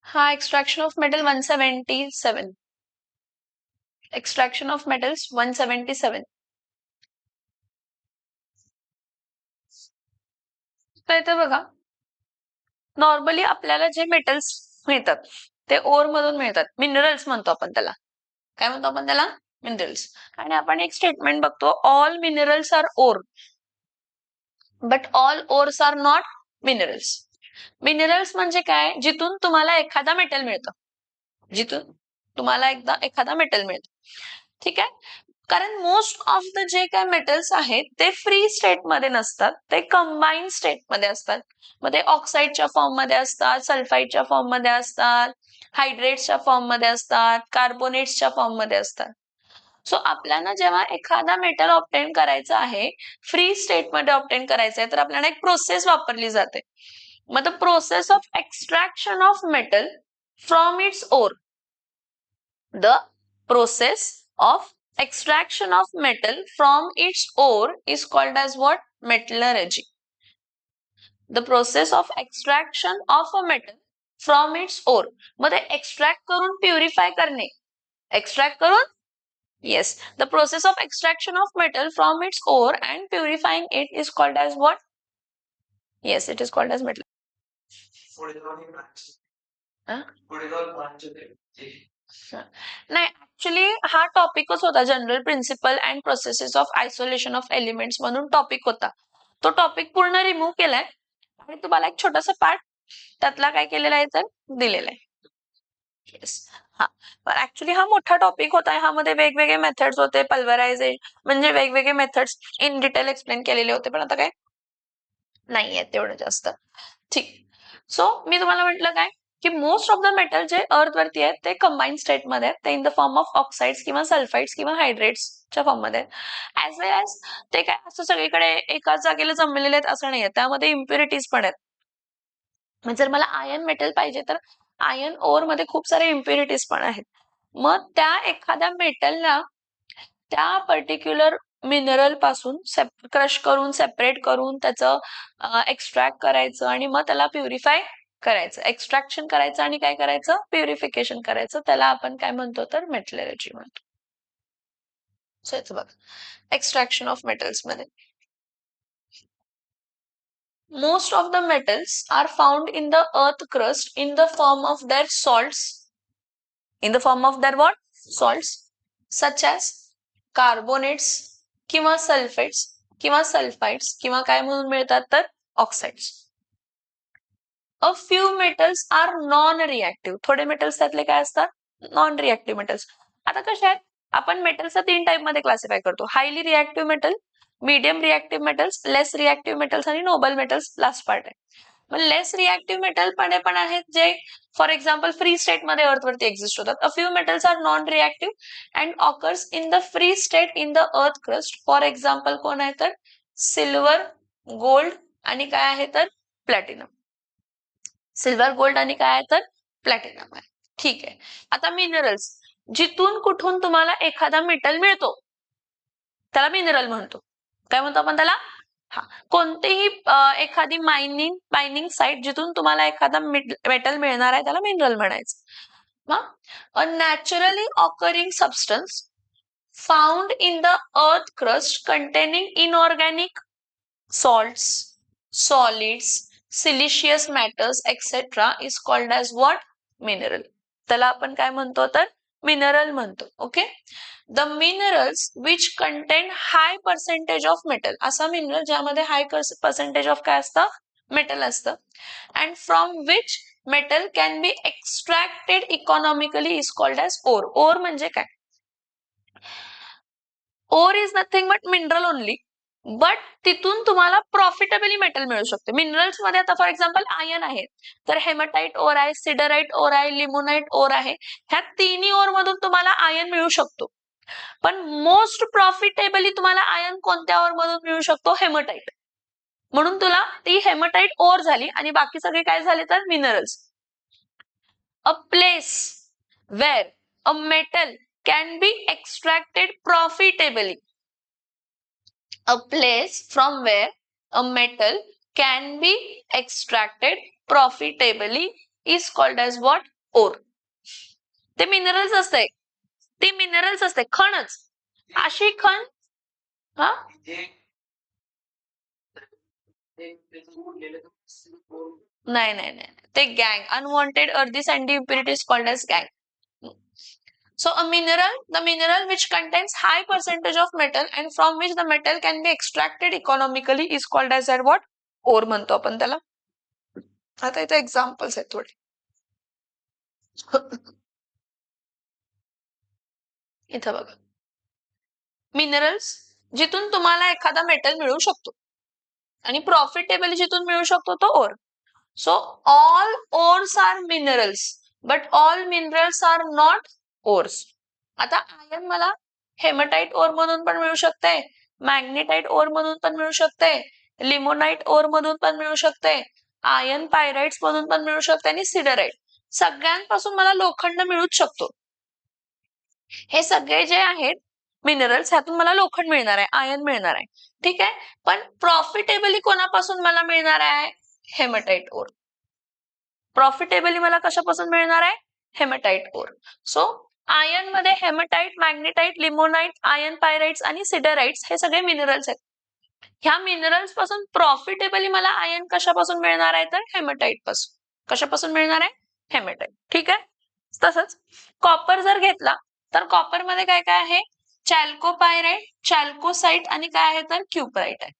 हा extraction of metal 177. Extraction of metals 177. तर इथे बघा, नॉर्मली आपल्याला जे मेटल्स मिळतात ते ओर मधून मिळतात. मिनरल्स म्हणतो आपण त्याला. काय म्हणतो आपण त्याला? मिनरल्स. आणि आपण एक स्टेटमेंट बघतो, all minerals are ore but all ores are not minerals. Minerals म्हणजे काय? जिथून तुम्हाला एखादा मेटल मिळतं. जिथून तुम्हाला एखादा मेटल मिळतं. ठीक आहे. कारण मोस्ट ऑफ द जे काय मेटल्स आहेत ते फ्री स्टेट मध्ये नसतात, ते कंबाईन स्टेट मध्ये असतात. मग ते ऑक्साईडच्या फॉर्म मध्ये असतात, सल्फाईडच्या फॉर्म मध्ये असतात, हायड्रेट्सच्या फॉर्म मध्ये असतात, कार्बोनेट्सच्या फॉर्म मध्ये असतात. सो आपल्याला जेव्हा एखादा मेटल ऑब्टेन करायचा आहे, फ्री स्टेट मध्ये ऑब्टेन करायचं आहे, तर आपल्याला एक प्रोसेस वापरली जाते. मग the process of extraction of metal from its or, the process of extraction of metal from its ore is called as what? Metallurgy. The process of extraction of a metal from its ore. मग ते extract करून purify करणे. Extract करून? Yes. The process of extraction of metal from its ore and purifying it is called as what? Yes, it is called as metal. नाही, actually हा टॉपिकच होता, general principle and processes of isolation of elements म्हणून topic होता. तो topic पूर्ण remove केलाय आणि तुम्हाला एक छोटासा पार्ट त्यातला काय केलेला आहे तर दिलेला आहे. येस. हा, ऍक्च्युली हा मोठा टॉपिक होता. ह्यामध्ये वेगवेगळे मेथड्स होते, पल्वरायझेशन म्हणजे वेगवेगळे मेथड्स इन डिटेल एक्सप्लेन केलेले होते, पण आता काय नाहीये तेवढं जास्त. ठीक. सो मी तुम्हाला म्हटलं काय की मोस्ट ऑफ द मेटल जे अर्थ वरती आहेत ते कंबाईन स्टेट मध्ये आहेत, ते in the form of oxides किंवा सल्फाइड्स किंवा हायड्रेट्सच्या फॉर्म मध्ये आहेत. ऍज वेल एज ते काय असं सगळीकडे एकाच जागेला जमलेले आहेत असं नाहीये, त्यामध्ये इम्प्युरिटीज पण आहेत. जर मला आयर्न मेटल पाहिजे तर आयर्न ओर मध्ये खूप सारे इम्प्युरिटीज पण आहेत. मग त्या एखाद्या मेटलला त्या पर्टिक्युलर मिनरल पासून क्रश करून सेपरेट करून त्याचं एक्स्ट्रॅक्ट करायचं आणि मग त्याला प्युरिफाय करायचं, एक्स्ट्रॅक्शन करायचं आणि काय करायचं, प्युरिफिकेशन करायचं. त्याला आपण काय म्हणतो तर मेटलर्जी म्हणतो. सो याचं बघ, एक्स्ट्रॅक्शन ऑफ मेटल्स मध्ये most of the metals are found in the earth crust in the form of their salts, in the form of their what? Salts, such as carbonates किंवा sulphates किंवा sulphides किंवा काय म्हणून मिळतात तर oxides. A few metals are non reactive. थोडे metals त्यातले काय असतात? Non reactive metals. आता कशा आहेत? आपण मेटल्सचा 3 टाइप मध्ये क्लासिफाय करतो, highly reactive metal, medium reactive metals, less reactive metals आणि नोबल मेटल्स लास्ट पार्ट आहे. मग लेस रिएक्टिव्ह मेटल पण आहेत J for example free state मध्ये अर्थ वरती एक्झिस्ट होतात. A few metals are non reactive and occurs in the free state in the earth crust. For example कोण आहे तर सिल्वर, गोल्ड आणि काय आहे तर प्लॅटिनम. सिल्वर, गोल्ड आणि काय आहे तर प्लॅटिनम आहे. ठीक आहे. आता मिनरल्स, जिथून कुठून तुम्हाला एखादा मेटल मिळतो त्याला मिनरल म्हणतो. काय म्हणतो आपण त्याला? हा, कोणतेही एखादी मायनिंग साइट जिथून तुम्हाला एखादा मेटल मिळणार आहे त्याला मिनरल म्हणायचं. A naturally occurring substance found in the earth crust containing inorganic salts, solids, silicious matters etc. is called as what? Mineral. त्याला आपण काय म्हणतो तर मिनरल म्हणतो. Okay. The minerals which contain high percentage of metal, असा mineral ज्यामध्ये high percentage of काय असतं? मेटल असतं. And from which metal can be extracted economically is called as ore. Ore म्हणजे काय? Ore is nothing but mineral only, but तिथून तुम्हाला profitably metal मिळू शकते. मिनरल्स मध्ये आता फॉर एक्झाम्पल आयर्न आहे तर हेमटाईट ओर आहे, सिडराईट ओर आहे, लिमोनाइट ओर आहे. ह्या तिन्ही ओर मधून तुम्हाला आयर्न मिळू शकतो. पण मोस्ट प्रॉफिटेबली तुम्हाला आयर्न कोणत्या ओर मधून मिळू शकतो? हेमटाईट. म्हणून तुला ती हेमटाईट ओर झाली आणि बाकी सगळे काय झाले तर minerals. A place where a metal can be extracted profitably. A place from where a metal can be extracted profitably is called as what? Ore. ते मिनरल्स असते, ते मिनरल्स असते, खणच. अशी खण हा नाही नाही नाही, ते गँग, अनवॉन्टेड अर्दी सँडी इम्प्युरिटीज कॉल्ड एज गँग. So a mineral, the mineral which contains high percentage of metal and from which the metal can be extracted economically is called as what? Ore म्हणतो आपण त्याला. आता इथे एक्झाम्पल्स आहेत थोडे. इथं बघा, मिनरल्स जिथून तुम्हाला एखादा मेटल मिळू शकतो आणि प्रॉफिटेबल जिथून मिळू शकतो तो ore. So all ores are minerals but all minerals are not ores. आता आयर्न मला हेमटाइट ओर म्हणून पण मिळू शकते, मॅग्नेटाइट ओर म्हणून पण मिळू शकते, लिमोनाइट ओर म्हणून पण मिळू शकते, आयर्न पायराइट्स म्हणून पण मिळू शकते आणि सिडराइट. सगळ्यांपासून मला लोखंड मिळूच शकतो. हे सगळे जे आहेत मिनरल्स, ह्यातून मला लोखंड मिळणार आहे, आयर्न मिळणार आहे. ठीक आहे, पण प्रॉफिटेबली कोणापासून मला मिळणार आहे? हेमटाइट ओर. प्रॉफिटेबली मला कशापासून मिळणार आहे? हेमटाइट ओर. सो आयर्न मध्ये हेमटाइट, मॅग्नेटाइट, लिमोनाइट, आयर्न पायराइट्स आणि सिडराइट्स हे सगळे मिनरल्स आहेत. ह्या मिनरल्स पासून प्रॉफिटेबली मला आयर्न कशापासून मिळणार आहे? तर हेमटाइट पासून. कशापासून मिळणार आहे? हेमटाइट. ठीक आहे, तसंच कॉपर जर घेतला तर कॉपर मध्ये काय काय आहे? चॅल्कोपायराइट, चॅल्कोसाइट आणि काय आहे तर क्युपराइट आहे.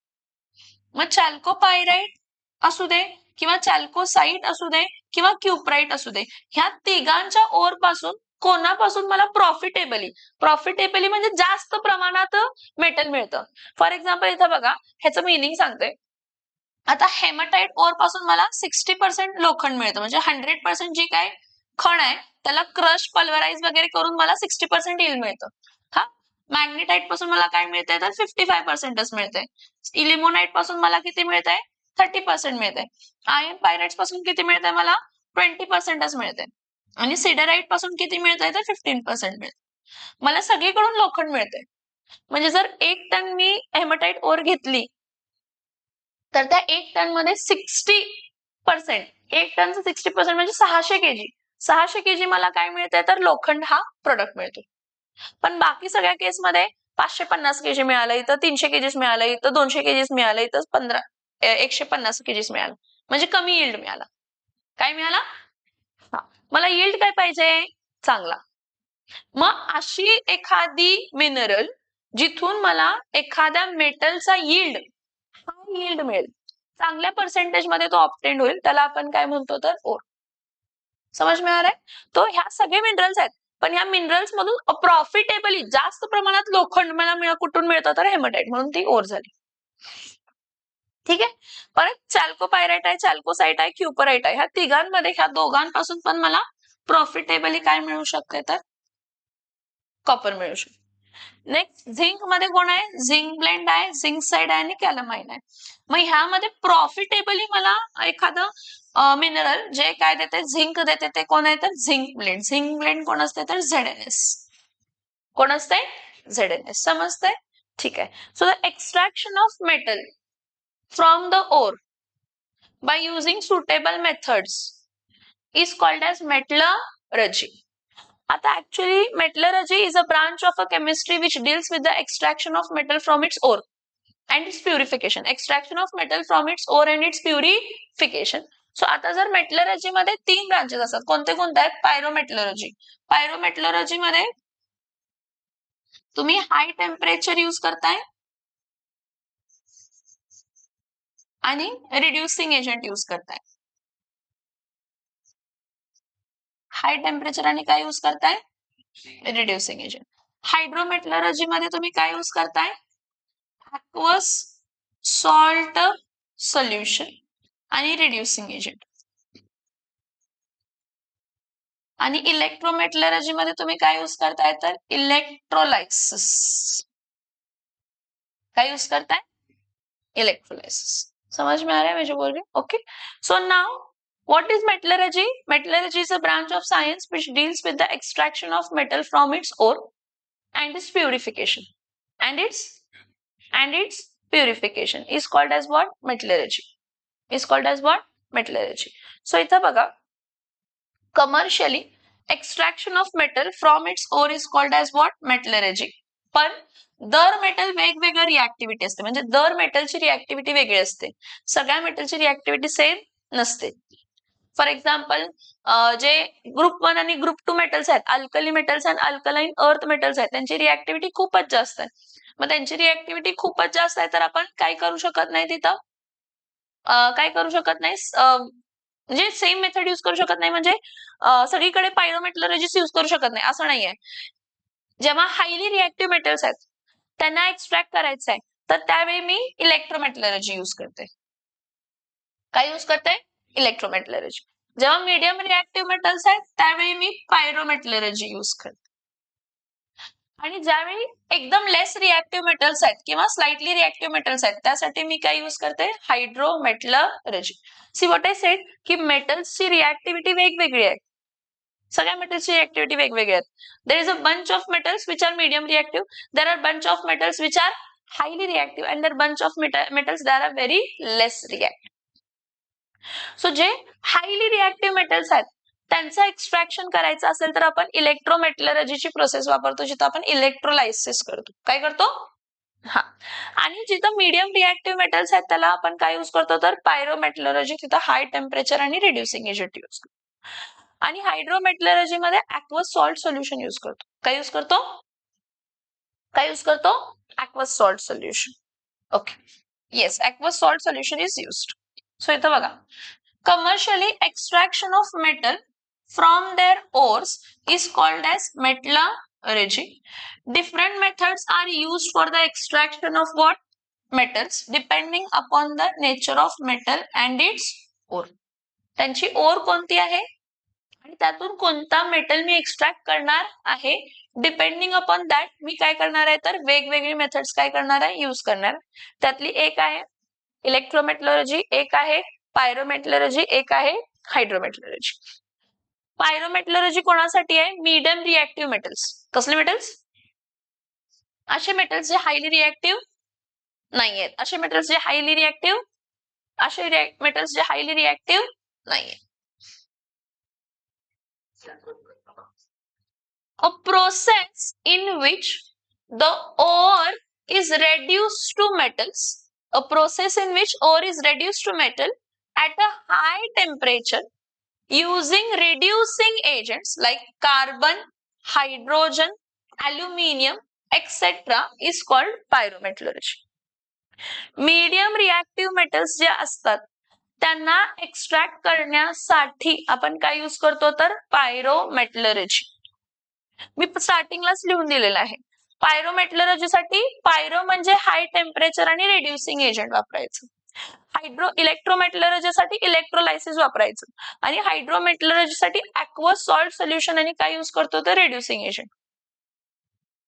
मग चॅल्कोपायराइट असू दे किंवा चॅल्कोसाइट असू दे किंवा क्युपराइट असू दे, ह्या तिघांच्या ओर पासून कोणापासून मला प्रॉफिटेबली म्हणजे जास्त प्रमाणात मेटल मिळतं. फॉर एक्झाम्पल इथं बघा, ह्याचं मिनिंग सांगते. आता हेमटाइट ओर पासून मला 60% लोखंड मिळतं, म्हणजे 100% जी काय खण आहे त्याला क्रश, पल्वराइज वगैरे करून मला 60% यील्ड मिळतं. हा, मॅग्नेटाइट पासून मला काय मिळतंय तर 55%च मिळतंय. लिमोनाइट पासून मला किती मिळतंय? 30% मिळतंय. आयर्न पायराइट्स पासून किती मिळतंय मला? 20%च मिळतंय. आणि सिडराइट पासून किती मिळतंय तर 15% मिळतंय. मला सगळीकडून लोखंड मिळतंय. म्हणजे जर 1 टन मी हेमटाइट ओर घेतली तर त्या 1 टन मध्ये 60%, 1 टनचं 60% म्हणजे 600 केजी. 600 केजी मला काय मिळतंय तर लोखंड हा प्रोडक्ट मिळतो. पण बाकी सगळ्या केसमध्ये 550 केजी मिळालं, इथं 300 केजीस मिळालं, इथं 200 केजीस मिळालं, इथं 150 केजीस मिळालं, म्हणजे कमी यील्ड मिळाला. काय मिळाला? हा, मला यील्ड काय पाहिजे? चांगला. मग अशी एखादी मिनरल जिथून मला एखाद्या मेटलचा यील्ड मिळेल, चांगल्या पर्सेंटेज मध्ये तो ऑब्टेन होईल, त्याला आपण काय म्हणतो तर ओर. समज मिळालाय? तो ह्या सगळे मिनरल्स आहेत, पण ह्या मिनरल्स मधून प्रॉफिटेबली जास्त प्रमाणात लोखंड मला कुठून मिळतं तर हेमटाइट, म्हणून ती ओर झाली. ठीक आहे, परत चॅल्कोपायराइट आहे, चॅल्कोसाइट आहे, क्युपराइट आहे, ह्या तिघांमध्ये ह्या दोघांपासून पण मला प्रॉफिटेबली काय मिळू शकते तर कॉपर मिळू शकते. नेक्स्ट झिंक मध्ये कोण आहे? झिंक ब्लेंड आहे, झिंक साइड आहे आणि कॅलमाइन आहे. मग ह्यामध्ये प्रॉफिटेबली मला एखादं मिनरल जे काय देते, झिंक देते, ते कोण आहे तर झिंक ब्लेंड. झिंक ब्लेंड कोण असते तर ZnS. कोण असते? ZnS. समजते? ठीक आहे. So the extraction of metal from the or by using suitable methods is called as metallurgy. आता actually metallurgy is a branch of a chemistry which deals with the extraction of metal from its ore and its purification. Extraction of metal from its ore and its purification. So आता जर metallurgy मध्ये 3 branches असतात, कोणते कोणते आहेत? Pyrometallurgy. Pyrometallurgy मध्ये तुम्ही high temperature use करताय आणि रिड्युसिंग एजंट यूज करताय. हाय टेम्परेचर आणि काय यूज करताय? Reducing agent. हायड्रोमेटलर्जी मध्ये तुम्ही काय यूज करताय? aqueous सॉल्ट सोल्युशन आणि रिड्युसिंग एजंट. आणि इलेक्ट्रोमेटलर्जी मध्ये तुम्ही काय यूज करताय तर इलेक्ट्रोलायसिस. काय यूज करताय? इलेक्ट्रोलायसिस. समझ में आ रहा है मैं जो बोल रही हूँ? Okay, so now what is metallurgy? Metallurgy is a branch of science which deals with the extraction of metal from its ore and its purification. And its purification is called as what? Metallurgy. is called as what? Metallurgy. So इथं बघा, commercially extraction of metal from its ore is called as what? Metallurgy. पण दर metal वेगवेगळी रिॲक्टिव्हिटी असते, म्हणजे दर मेटलची रिॲक्टिव्हिटी वेगळी असते. सगळ्या मेटलची रिॲक्टिव्हिटी सेम नसते. फॉर एक्झाम्पल जे ग्रुप 1 आणि ग्रुप 2 मेटल्स आहेत, अल्कली मेटल्स आणि अल्कलाइन अर्थ मेटल्स आहेत, त्यांची रिॲक्टिव्हिटी खूपच जास्त आहे. मग त्यांची रिॲक्टिव्हिटी खूपच जास्त आहे, तर आपण काय करू शकत नाही तिथं, काय करू शकत नाही, म्हणजे सेम मेथड यूज करू शकत नाही, म्हणजे सगळीकडे पायरोमेटलॉजीच यूज करू शकत नाही असं नाहीये. जेव्हा हायली रिॲक्टिव्ह मेटल्स आहेत त्यांना एक्स्ट्रॅक्ट करायचं आहे, तर त्यावेळी मी इलेक्ट्रोमेटलॉजी यूज करते. काय यूज करते? इलेक्ट्रोमेटलॉजी. जेव्हा मीडियम रिॲक्टिव्ह मेटल्स आहेत त्यावेळी मी पायरोमेटलॉजी यूज करते. आणि ज्यावेळी एकदम लेस रिॲक्टिव्ह मेटल्स आहेत किंवा स्लाइटली रिॲक्टिव्ह मेटल्स आहेत त्यासाठी मी काय यूज करते? हायड्रोमेटलॉजी. सी व्हॉट आय सेड की मेटल्सची रिॲक्टिव्हिटी वेगवेगळी आहे. सगळ्या मेटल्सची रिॲक्टिव्हिटी वेगवेगळी आहेत. There is a bunch of metals which are medium reactive, there are bunch of metals which are highly reactive, and there bunch of metals there are very less reactive. So जे highly reactive metals आहेत त्यांचं extraction करायचं असेल तर आपण इलेक्ट्रोमेटलॉजीची process वापरतो, जिथं आपण इलेक्ट्रोलायसिस करतो. काय करतो? हा. आणि जिथं मीडियम रिॲक्टिव्ह मेटल्स आहेत त्याला आपण काय यूज करतो, तर पायरोमेटलॉजी, तिथं हाय टेम्परेचर आणि रिड्युसिंग एजंट यूज करतो. आणि हायड्रोमेटलॉजी मध्ये ॲक्वस सॉल्ट सोल्युशन यूज करतो. काय यूज करतो? काय यूज करतो? Aqueous salt solution. Okay, yes, aqueous salt solution is used. So इथं बघा, commercially extraction of metal from their ores is called as metallurgy. Different methods are used for the extraction of what? Metals depending upon the nature of metal and its ore. त्यांची or कोणती आहे आणि त्यातून कोणता metal मी extract करणार आहे, depending upon that मी काय करणार आहे, तर वेगवेगळी मेथड्स काय करणार आहे, यूज करणार. त्यातली एक आहे इलेक्ट्रोमेटलॉजी, एक आहे पायरोमेटलॉजी, एक आहे हायड्रोमेटलॉजी. पायरोमेटलॉजी कोणासाठी आहे? Medium reactive metals. कसले मेटल्स? असे मेटल्स जे हायली रिॲक्टिव्ह नाही आहेत, असे मेटल्स जे हायली रिॲक्टिव्ह, असे मेटल्स जे हायली रिॲक्टिव्ह नाही आहेत. A process in which the ore is reduced to metals, a process in which ore is reduced to metal at a high temperature using reducing agents like carbon, hydrogen, aluminium, etc. is called pyrometallurgy. Medium reactive metals जे असतात त्यांना extract करण्यासाठी आपण काय use करतो, तर pyrometallurgy. मी स्टार्टिंगलाच लिहून दिलेलं आहे. पायरोमेटलर्जीसाठी पायरो म्हणजे हाय टेम्परेचर आणि रिड्युसिंग एजंट वापरायचं. इलेक्ट्रोमेटलर्जीसाठी इलेक्ट्रोलायसिस वापरायचं आणि हायड्रोमेटलर्जीसाठी ॲक्वस सॉल्ट सोल्युशन आणि काय यूज करतो, तर reducing agent.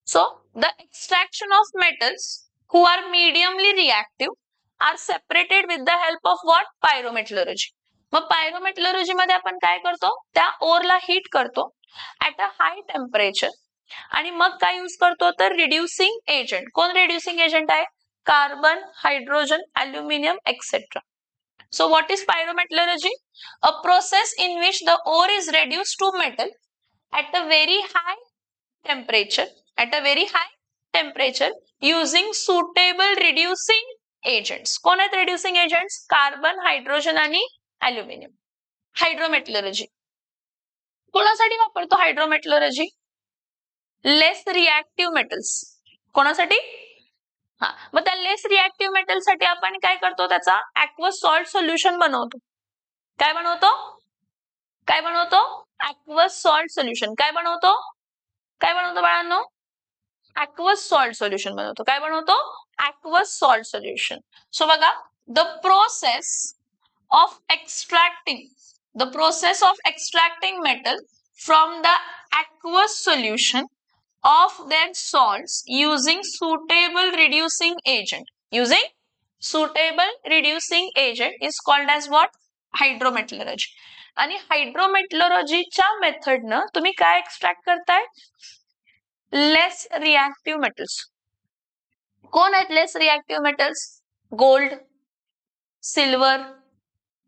So the extraction of metals who are mediumly reactive are separated with the help of what? Pyrometallurgy. मग पायरोमेटलर्जी मध्ये आपण काय करतो, त्या ओरला हीट करतो ऍट अ हाय टेम्परेचर आणि मग काय यूज करतो, तर रिड्युसिंग एजंट. कोण रिड्युसिंग एजंट आहे? Carbon, hydrogen, aluminium etcetera. So what is pyrometallurgy? A process in which the ore is reduced to metal at a very high temperature, at a very high temperature using suitable reducing agents. कोण आहेत reducing agents? Carbon, hydrogen आणि aluminium. हायड्रोमेटलर्जी कोणासाठी वापरतो हायड्रोमेटलर्जी? लेस reactive metals. कोणासाठी? हा, मग त्या लेस reactive metal साठी आपण काय करतो, त्याचा ॲक्वस सॉल्ट सोल्युशन बनवतो. काय बनवतो? काय बनवतो? Aqueous salt solution. काय बनवतो? काय बनवतो बाळांनो? ॲक्वस सॉल्ट सोल्युशन बनवतो. काय बनवतो? Aqueous salt solution. सो बघा, the process of extracting metal from the aqueous solution of their salts using suitable reducing agent is called as what? Hydrometallurgy. आणि हायड्रोमेटलर्जीच्या मेथडनं तुम्ही काय एक्स्ट्रॅक्ट करताय? Less reactive metals. कोण आहेत less reactive metals? Gold, silver,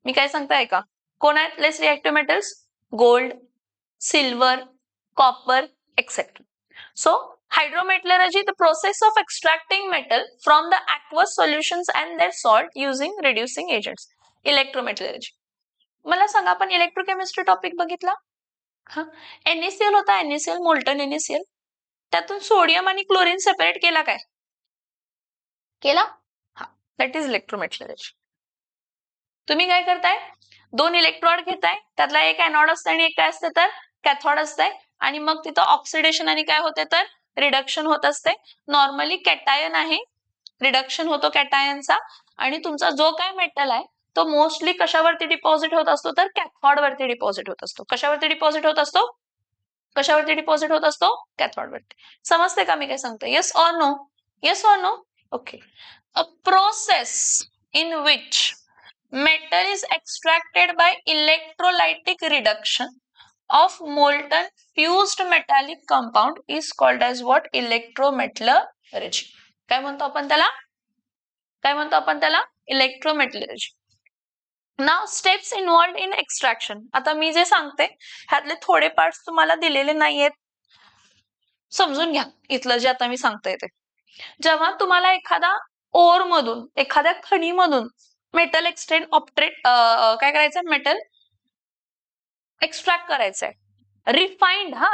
मी काय सांगताय का, कोण आहेत less reactive metals? Gold, silver, copper, etc. So, hydrometallurgy, the process of extracting metal from the aqueous solutions and their salt using reducing agents. Electrometallurgy. मला सांगा, आपण इलेक्ट्रोकेमिस्ट्री टॉपिक बघितला? हा, NaCl होता, NaCl, मोल्टन NaCl. त्यातून sodium आणि chlorine separate केला काय? केला? हा, दॅट इज इलेक्ट्रोमेटलर्जी. तुम्ही काय करताय? 2 इलेक्ट्रोड घेताय, त्यातला एक एनोड असतं आणि एक काय असतं तर कॅथोड असतंय, आणि मग तिथं ऑक्सिडेशन आणि काय होते तर रिडक्शन होत असते. नॉर्मली कॅटायन आहे, रिडक्शन होतो कॅटायनचा, आणि तुमचा जो काय मेटल आहे तो मोस्टली कशावरती डिपॉझिट होत असतो तर कॅथोड वरती डिपॉझिट होत असतो. कशावरती डिपॉझिट होत असतो? कशावरती डिपॉझिट होत असतो? कॅथोड वरती. समजते का मी काय सांगते? Yes or no? Yes or no? Okay. A process in which metal is extracted by electrolytic reduction of molten fused metallic compound is called as what? Electrometallurgy. काय म्हणतो आपण त्याला? काय म्हणतो आपण त्याला? Electrometallurgy. Now steps involved in extraction. आता मी जे सांगते ह्यातले थोडे पार्ट्स तुम्हाला दिलेले नाहीयेत, समजून घ्या इथलं जे आता मी सांगते ते. जेव्हा तुम्हाला एखादा ओर मधून, एखाद्या खणीमधून मेटल एक्सट्रेंड ऑप्ट्रेट काय करायचं? मेटल एक्स्ट्रॅक्ट करायचंय, रिफाइंड. हा,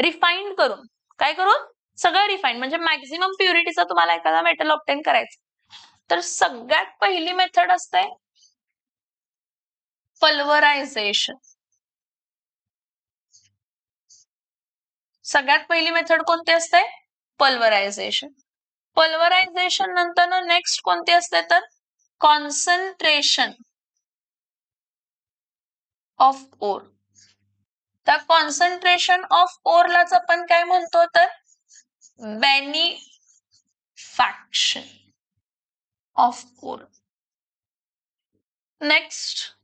रिफाइंड करून, काय करून? सगळं रिफाइंड म्हणजे मॅक्झिमम प्युरिटीचा तुम्हाला एखादा मेटल ऑप्टेन करायचं, तर सगळ्यात पहिली मेथड असते पल्वरायझेशन. सगळ्यात पहिली मेथड कोणती असते? पल्वरायझेशन. पल्वरायझेशन नंतर नेक्स्ट कोणती असते तर कॉन्सन्ट्रेशन ऑफ ओर. त्या कॉन्सन्ट्रेशन ऑफ ओरलाच आपण काय म्हणतो तर beneficiation of ore. Next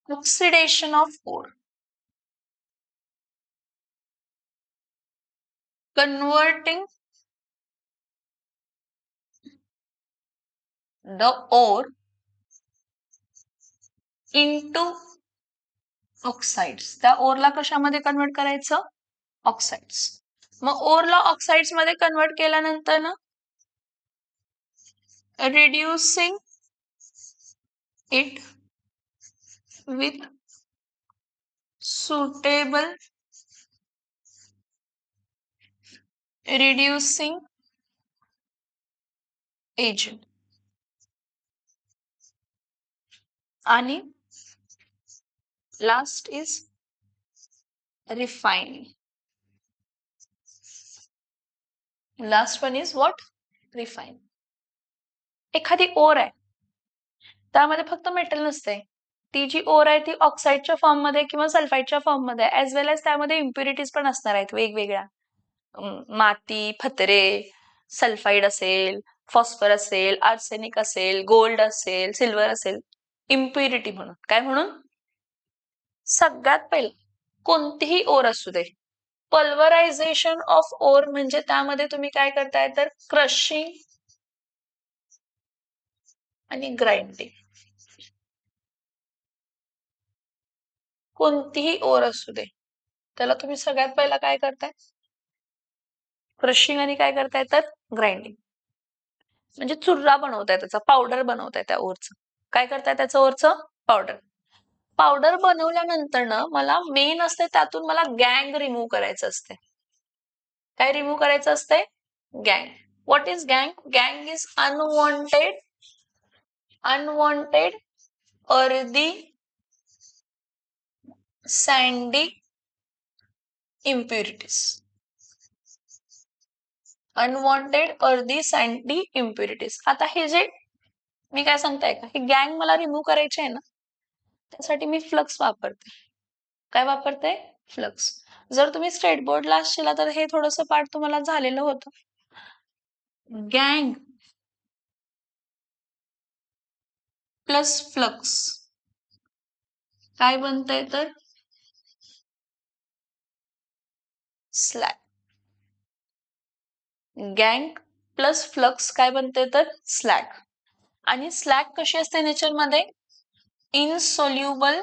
oxidation of ore. Converting the ore into oxides. त्या ओरला कशामध्ये कन्वर्ट करायचं? ऑक्साइड्स. मग ओरला ऑक्साइड्स मध्ये कन्वर्ट केल्यानंतर ना reducing it with suitable reducing agent. आणि last is refining. Last one is what? Refine. एखादी or आहे, त्यामध्ये फक्त मेटल नसते, ती जी ओर आहे ती ऑक्साईडच्या फॉर्म मध्ये किंवा सल्फाईडच्या फॉर्म मध्ये, ऍज वेल एज त्यामध्ये इम्प्युरिटीज पण असणार आहेत वेगवेगळ्या. माती, फतरे, सल्फाईड असेल, फॉस्फर असेल, आर्सेनिक असेल, गोल्ड असेल, सिल्वर असेल, इम्प्युरिटी म्हणून. काय म्हणून? सगळ्यात पहिलं कोणतीही ओर असू दे, पल्वरायझेशन ऑफ ओर म्हणजे त्यामध्ये तुम्ही काय करताय तर क्रशिंग आणि ग्राइंडिंग. कोणतीही ओर असू दे त्याला तुम्ही सगळ्यात पहिला काय करताय? क्रशिंग आणि काय करताय तर ग्राइंडिंग. म्हणजे चुर्रा बनवताय, त्याचा पावडर बनवताय त्या ओरचं. काय करताय त्याचं ओरचं? पावडर. पावडर बनवल्यानंतर ना मला मेन असते त्यातून मला गँग रिमूव्ह करायचं असते. काय रिमूव्ह करायचं असते? गँग. व्हॉट इज गँग? गँग is unwanted earthy sandy impurities. Unwanted earthy sandy impurities. आता हे जे मी काय सांगताय का, हे गँग मला रिमूव्ह करायचे आहे ना, त्यासाठी मी फ्लक्स वापरते. काय वापरते? फ्लक्स. जर तुम्ही स्टेट बोर्डला असशीला तर हे थोडंसं पार्ट तुम्हाला झालेलं होतं. गँग प्लस फ्लक्स काय बनतंय तर स्लॅग. गँग प्लस फ्लक्स काय बनते तर स्लॅग. आणि स्लॅग कशी असते नेचरमध्ये? इनसोल्युबल,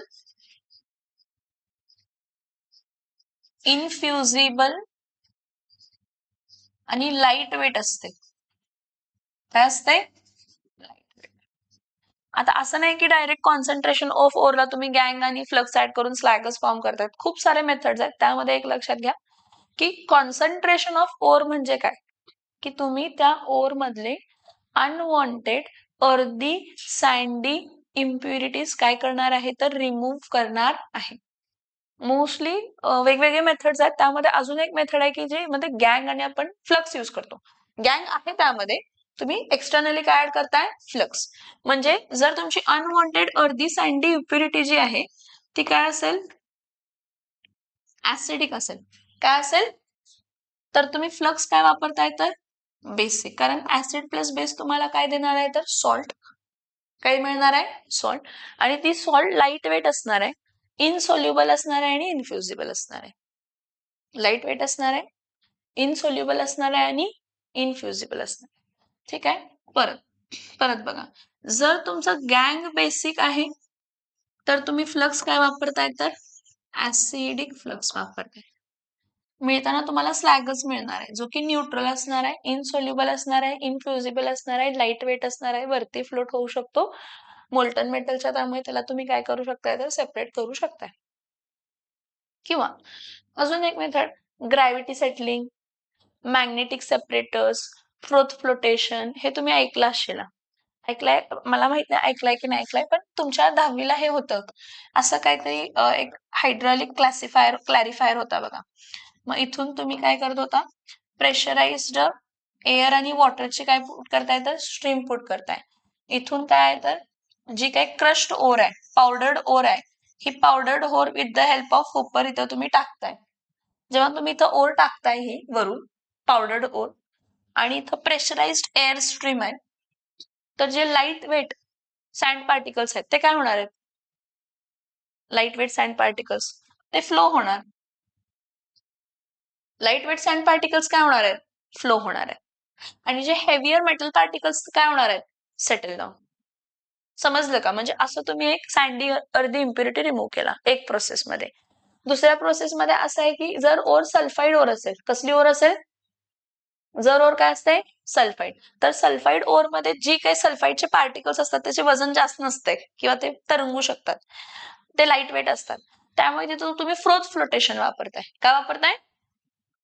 इनफ्युजिबल आणि लाईट वेट असते. काय असते? आता असं नाही की डायरेक्ट कॉन्सन्ट्रेशन ऑफ ओरला तुम्ही गँग आणि फ्लक्स ऍड करून स्लॅगच फॉर्म करतात. खूप सारे मेथड्स आहेत. त्यामध्ये एक लक्षात घ्या की कॉन्सन्ट्रेशन ऑफ ओर म्हणजे काय, की तुम्ही त्या ओर मधले अनवॉन्टेड अर्धी सँडी इम्प्युरिटीज काय करणार आहे तर रिमूव्ह करणार आहे. मोस्टली वेगवेगळे मेथड्स आहेत. त्यामध्ये अजून एक मेथड आहे की जे मध्ये गँग आणि आपण फ्लक्स यूज करतो. गँग आहे त्यामध्ये, तुम्ही एक्सटर्नली काय ऍड करताय? फ्लक्स. म्हणजे जर तुमची अनवॉन्टेड अर्धी सँडी इम्प्युरिटी जी आहे ती काय असेल? ऍसिडिक असेल. काय असेल? तर तुम्ही फ्लक्स काय वापरताय तर बेसिक. कारण ऍसिड प्लस बेस तुम्हाला काय देणार आहे तर सॉल्ट. काय मिळणार आहे? सॉल्ट. आणि ती सॉल्ट लाईट वेट असणार आहे, इनसोल्युबल असणार आहे आणि इनफ्युजिबल असणार आहे. लाईट वेट असणार आहे, इनसोल्युबल असणार आहे आणि इनफ्युजिबल असणार आहे. ठीक आहे. परत बघा, जर तुमचं गँग बेसिक आहे तर तुम्ही फ्लक्स काय वापरताय तर ऍसिडिक फ्लक्स वापरताय. मिळताना तुम्हाला स्लॅगच मिळणार आहे, जो की न्यूट्रल असणार आहे, इनसोल्युबल असणार आहे, इनफ्युजिबल असणार आहे, लाईट वेट असणार आहे, वरती फ्लोट होऊ शकतो मोल्टन मेटलच्या. त्यामुळे त्याला तुम्ही काय करू शकताय तर सेपरेट करू शकताय. किंवा अजून एक method, gravity settling, magnetic separators, froth flotation, हे तुम्ही ऐकलं असेल. ऐकलंय, मला माहित नाही ऐकलंय की नाही ऐकलंय, पण तुमच्या 10वीला हे होतं. असं काहीतरी एक हायड्रॉलिक क्लॅरिफायर होता बघा. मग इथून तुम्ही काय करत होता? प्रेशराइज्ड एअर आणि वॉटरची काय पुट करताय तर स्ट्रीम पुट करताय. इथून काय आहे तर जी काही क्रश्ड ओर आहे, पावडर्ड ओर आहे, ही powdered ore with the help of hopper इथं तुम्ही टाकताय. जेव्हा तुम्ही इथं ओर टाकताय ही वरून पावडर्ड ओर आणि इथं प्रेशराइज्ड एअर स्ट्रीम आहे, तर जे लाईट वेट सँड पार्टिकल्स आहेत ते काय होणार आहेत? लाईट वेट सँड पार्टिकल्स ते फ्लो होणार. लाईट वेट सँड पार्टिकल्स काय होणार आहेत? फ्लो होणार आहेत. आणि जे हेवियर मेटल पार्टिकल्स काय होणार आहेत? Settle down. समजलं का? म्हणजे असं तुम्ही एक सँडी अर्धी इम्प्युरिटी रिमूव्ह केला एक प्रोसेसमध्ये. दुसऱ्या प्रोसेसमध्ये असं आहे की जर ओर सल्फाईड ओर असेल, कसली ओर असेल? जर ओर काय असते? सल्फाईड. तर सल्फाईड ओर मध्ये जी काही सल्फाईडचे पार्टिकल्स असतात त्याचे वजन जास्त नसते किंवा ते तरंगू शकतात, ते लाईट वेट असतात. त्यामुळे तिथून तुम्ही फ्रोथ फ्लोटेशन वापरताय. काय वापरताय?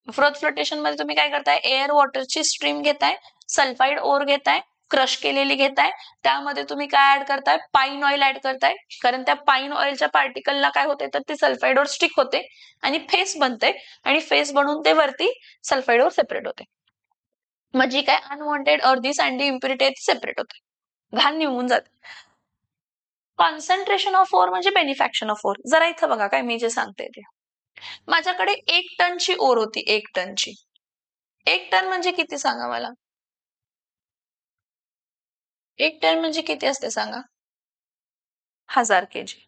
फ्रोथ फ्लोटेशन मध्ये तुम्ही काय करताय? एअर वॉटरची स्ट्रीम घेताय, सल्फाईड ओर घेताय, क्रश केलेली घेताय, त्यामध्ये तुम्ही काय ऍड करताय? पाईन ऑइल ऍड करताय. कारण त्या पाईन ऑइलच्या पार्टिकलला काय होते तर ते सल्फाईड ओर स्टिक होते आणि फेस बनते, आणि फेस बनवून ते वरती सल्फाईड ओर सेपरेट होते. मग जी काय अनवॉन्टेड अर्धी सँडी इम्प्युरिटी आहे ती सेपरेट होते, घाण निघून जाते. कॉन्सन्ट्रेशन ऑफ ओर म्हणजे बेनिफॅक्शन ऑफ ओर. जरा इथं बघा काय मी जे सांगते ते. माझ्याकडे 1 टनची ओर होती, 1 टनची. 1 टन म्हणजे किती सांगा मला? 1 टन म्हणजे किती असते सांगा? 1000 केजी.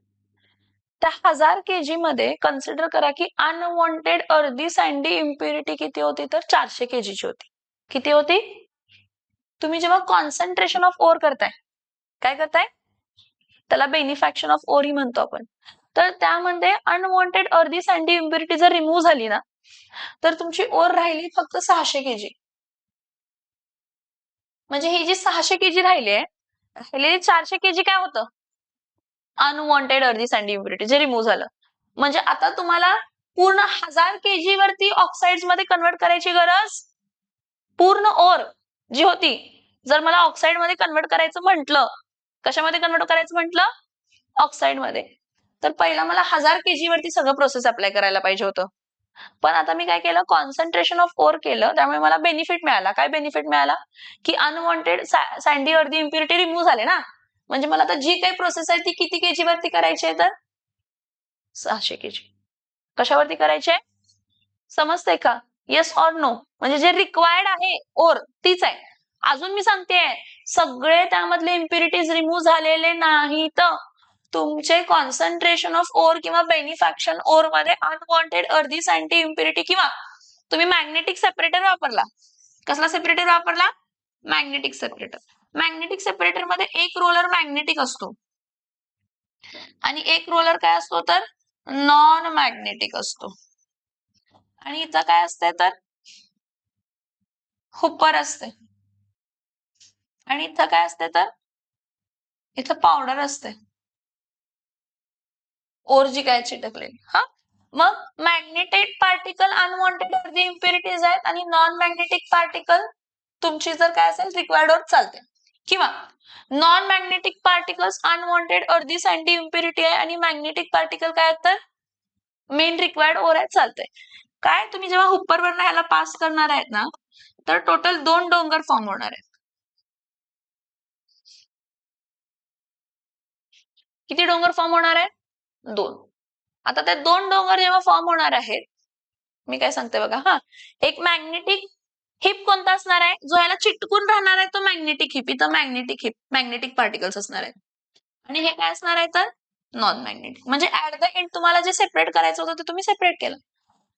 त्या 1000 केजी मध्ये कन्सिडर करा की अनवॉन्टेड अर्धी सँडी इम्प्युरिटी किती होती तर 400 केजीची होती. किती होती? तुम्ही जेव्हा कॉन्सन्ट्रेशन ऑफ ओर करताय, काय करताय? त्याला बेनिफॅक्शन ऑफ ओर ही म्हणतो आपण. तर त्यामध्ये अनवॉन्टेड अर्धी सँडी इम्प्युरिटी जर रिमूव्ह झाली ना, तर तुमची ओर राहिली फक्त 600 केजी. म्हणजे ही जी 600 केजी राहिली आहे, राहिलेली 400 केजी काय होतं? अनवॉन्टेड अर्धी सँडी इम्प्युरिटी जे रिमूव्ह झालं. म्हणजे आता तुम्हाला पूर्ण 1000 केजी वरती ऑक्साइड्स मध्ये कन्वर्ट करायची गरज, पूर्ण ओर जी होती जर मला ऑक्साइड मध्ये कन्वर्ट करायचं म्हटलं, कशामध्ये कन्वर्ट करायचं म्हटलं? ऑक्साइड मध्ये, तर पहिला मला 1000 केजी वरती सगळं प्रोसेस अप्लाय करायला पाहिजे होतं. पण आता मी काय केलं? कॉन्सन्ट्रेशन ऑफ ओर केलं, त्यामुळे मला बेनिफिट मिळाला. काय बेनिफिट मिळाला? की अनवॉन्टेड सँडी अर्धी इम्प्युरिटी रिमूव्ह झाले ना, म्हणजे मला आता जी काही प्रोसेस आहे ती किती केजी वरती करायची आहे तर 600 केजी. कशावरती करायची आहे? समजते का? Yes or no? म्हणजे जे रिक्वायर्ड आहे ओर तीच आहे. अजून मी सांगते, सगळे त्यामधले इम्प्युरिटीज रिमूव्ह झालेले नाहीत. तुमचे कॉन्सन्ट्रेशन ऑफ ओर किंवा बेनिफॅक्शन ओर मध्ये अनवॉन्टेड अर्धी सँडी इम्प्युरिटी किंवा तुम्ही मॅग्नेटिक सेपरेटर वापरला. कसला सेपरेटर वापरला? Magnetic separator. मॅग्नेटिक सेपरेटर मध्ये एक रोलर मॅग्नेटिक असतो आणि एक रोलर काय असतो तर नॉन मॅग्नेटिक असतो. आणि इथं काय असते तर हुपर असते आणि इथं काय असते तर इथं पावडर असते, ओर जी काय चिटकलेली. हा, मग मॅग्नेटेड पार्टिकल अनवॉन्टेड अर्धी इम्प्युरिटीज आहेत आणि नॉन मॅग्नेटिक पार्टिकल तुमची जर काय असेल रिक्वायर्ड ओर चालते. किंवा नॉन मॅग्नेटिक पार्टिकल्स अनवॉन्टेड अर्धी सँडी इम्प्युरिटी आहे आणि मॅग्नेटिक पार्टिकल काय तर मेन रिक्वायर्ड ओर आहे, चालतंय. काय तुम्ही जेव्हा हुप्परवरनं ह्याला पास करणार आहेत ना, तर टोटल 2 डोंगर फॉर्म होणार आहेत. किती डोंगर फॉर्म होणार आहे? 2. आता ते 2 डोंगर जेव्हा फॉर्म होणार आहेत, मी काय सांगते बघा. हा, एक मॅग्नेटिक हिप कोणता असणार आहे? जो याला चिटकून राहणार आहे तो मॅग्नेटिक हिप. इथं मॅग्नेटिक हिप, मॅग्नेटिक पार्टिकल्स असणार आहेत. आणि हे काय असणार आहे तर नॉन मॅग्नेटिक. म्हणजे ऍट द एंड तुम्हाला जे सेपरेट करायचं होतं ते तुम्ही सेपरेट केलं.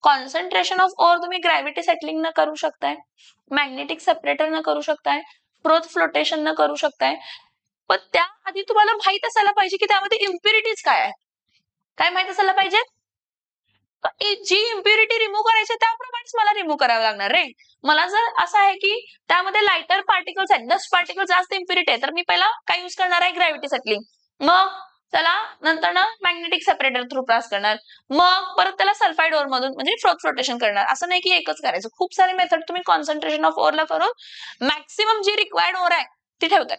कॉन्सन्ट्रेशन ऑफ ओर तुम्ही ग्रॅव्हिटी सेटलिंग न करू शकताय, मॅग्नेटिक सेपरेटर न करू शकताय, प्रोथ फ्लोटेशन न करू शकताय. पण त्याआधी तुम्हाला माहित असायला पाहिजे की त्यामध्ये इम्प्युरिटीज काय आहे. काय माहित असायला पाहिजे? जी इम्प्युरिटी रिमूव्ह करायची त्याप्रमाणेच मला रिमूव्ह करावं लागणार रे. मला जर असं आहे की त्यामध्ये लाइटर पार्टिकल्स आहेत, डस्ट पार्टिकल जास्त इम्प्युरिटी आहे, तर मी पहिला काय यूज करणार आहे? Gravity settling. मग त्याला नंतर ना मॅग्नेटिक सेपरेटर थ्रू पास करणार, मग परत त्याला सल्फाइड ओर मधून म्हणजे फ्लोटेशन करणार. असं नाही की एकच करायचं, खूप सारे मेथड तुम्ही कॉन्सन्ट्रेशन ऑफ ओरला करून मॅक्सिमम जी रिक्वायर्ड ओर आहे ती ठेवताय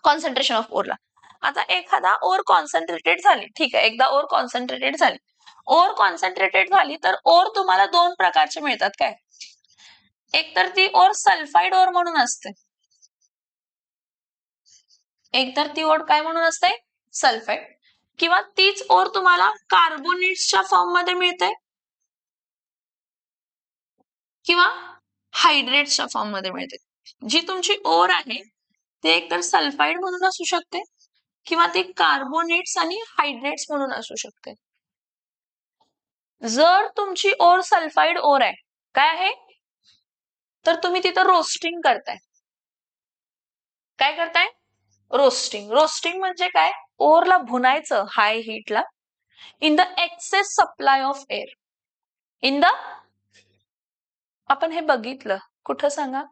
कॉन्सन्ट्रेशन ऑफ ओरला. आता एखादा ओर कॉन्सन्ट्रेटेड झाली, ठीक आहे, एकदा ओर कॉन्सन्ट्रेटेड झाली, ओर कॉन्सन्ट्रेटेड झाली तर ओर तुम्हाला 2 प्रकारचे मिळतात. काय? एक तर ती ओर सल्फाइड ओर म्हणून असते, एक तर ती ओर काय म्हणून असते? सल्फाइड. किंवा तीच ओर तुम्हाला कार्बोनेट्सच्या फॉर्म मध्ये मिळते किंवा हायड्रेट्सच्या फॉर्म मध्ये मिळते. जी तुमची ओर आहे ती एकतर सल्फाइड म्हणून असू शकते किंवा ते कार्बोनेट्स आणि हायड्रेट्स म्हणून असू शकते. जर तुमची ओर सल्फाइड ओर आहे, काय आहे तर तुम्ही तिथं रोस्टिंग करताय. काय करताय? रोस्टिंग. रोस्टिंग म्हणजे काय? ओरला भुनायचं हाय हीटला in the excess supply of air. In the, आपण हे बघितलं कुठं सांगा?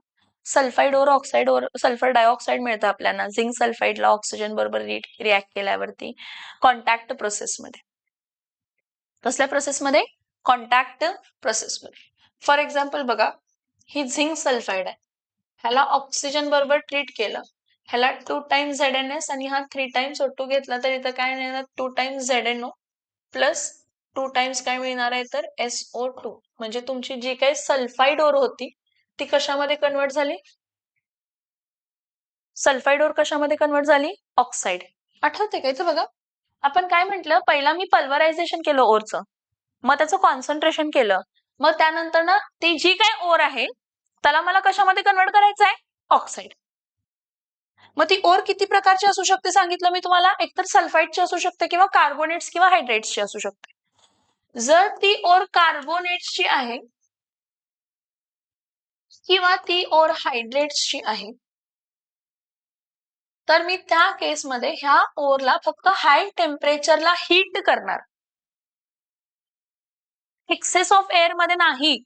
Sulphide ore oxide ore sulphur dioxide मिळतं आपल्याला झिंक सल्फाइडला ऑक्सिजन बरोबर रिॲक्ट केल्यावरती कॉन्टॅक्ट प्रोसेसमध्ये. कसल्या प्रोसेसमध्ये? कॉन्टॅक्ट प्रोसेसमध्ये. फॉर एक्झाम्पल बघा, ही झिंक सल्फाइड आहे, ह्याला ऑक्सिजन बरोबर ट्रीट केलं, ह्याला 2 टाइम्स ZnS आणि हा 3 टाइम्स O2 घेतला तर इथं काय मिळणार? 2 टाइम्स ZnO प्लस 2 टाइम्स काय मिळणार आहे तर SO2. म्हणजे तुमची जी काही सल्फाइड ओर होती ती कशामध्ये कन्वर्ट झाली? सल्फाइड ओर कशामध्ये कन्वर्ट झाली? ऑक्साइड. आठवते का? इथं बघा, आपण काय म्हटलं, पहिला मी पल्वरायझेशन केलं ओरचं, मग त्याचं कॉन्सन्ट्रेशन केलं, मग त्यानंतर ना ती जी काय ओर आहे त्याला मला कशामध्ये कन्वर्ट करायचं आहे? ऑक्साइड. मग ती ओर किती प्रकारची असू शकते सांगितलं मी तुम्हाला? एकतर सल्फाइडची असू शकते किंवा कार्बोनेट्स किंवा हायड्रेट्सची असू शकते. जर ती ओर कार्बोनेट्सची आहे किंवा ती ओर हायड्रेट्सची आहे तर मी त्या केसमध्ये ह्या ओरला फक्त हाय टेम्परेचरला हीट करणार, एक्सेस ऑफ एअर मध्ये नाही,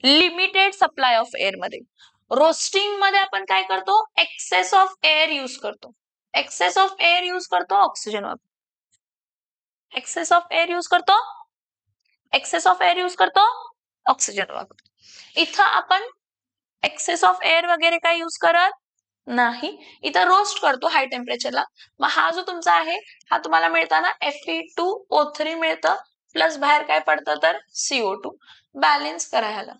लिमिटेड सप्लाय ऑफ एअर मध्ये. रोस्टिंग मध्ये आपण काय करतो? एक्सेस ऑफ एअर यूज करतो. एक्सेस ऑफ एअर यूज करतो ऑक्सिजन वापरतो. एक्सेस ऑफ एअर यूज करतो, एक्सेस ऑफ एअर यूज करतो ऑक्सिजन वापरतो. इथं आपण एक्सेस ऑफ एअर वगैरे काय यूज करत नाही, इथं रोस्ट करतो हाय टेम्परेचरला. मग हा जो तुमचा आहे हा तुम्हाला मिळताना Fe2O3 मिळतं प्लस बाहेर काय पडतं तर CO2. बॅलेन्स करा ह्याला.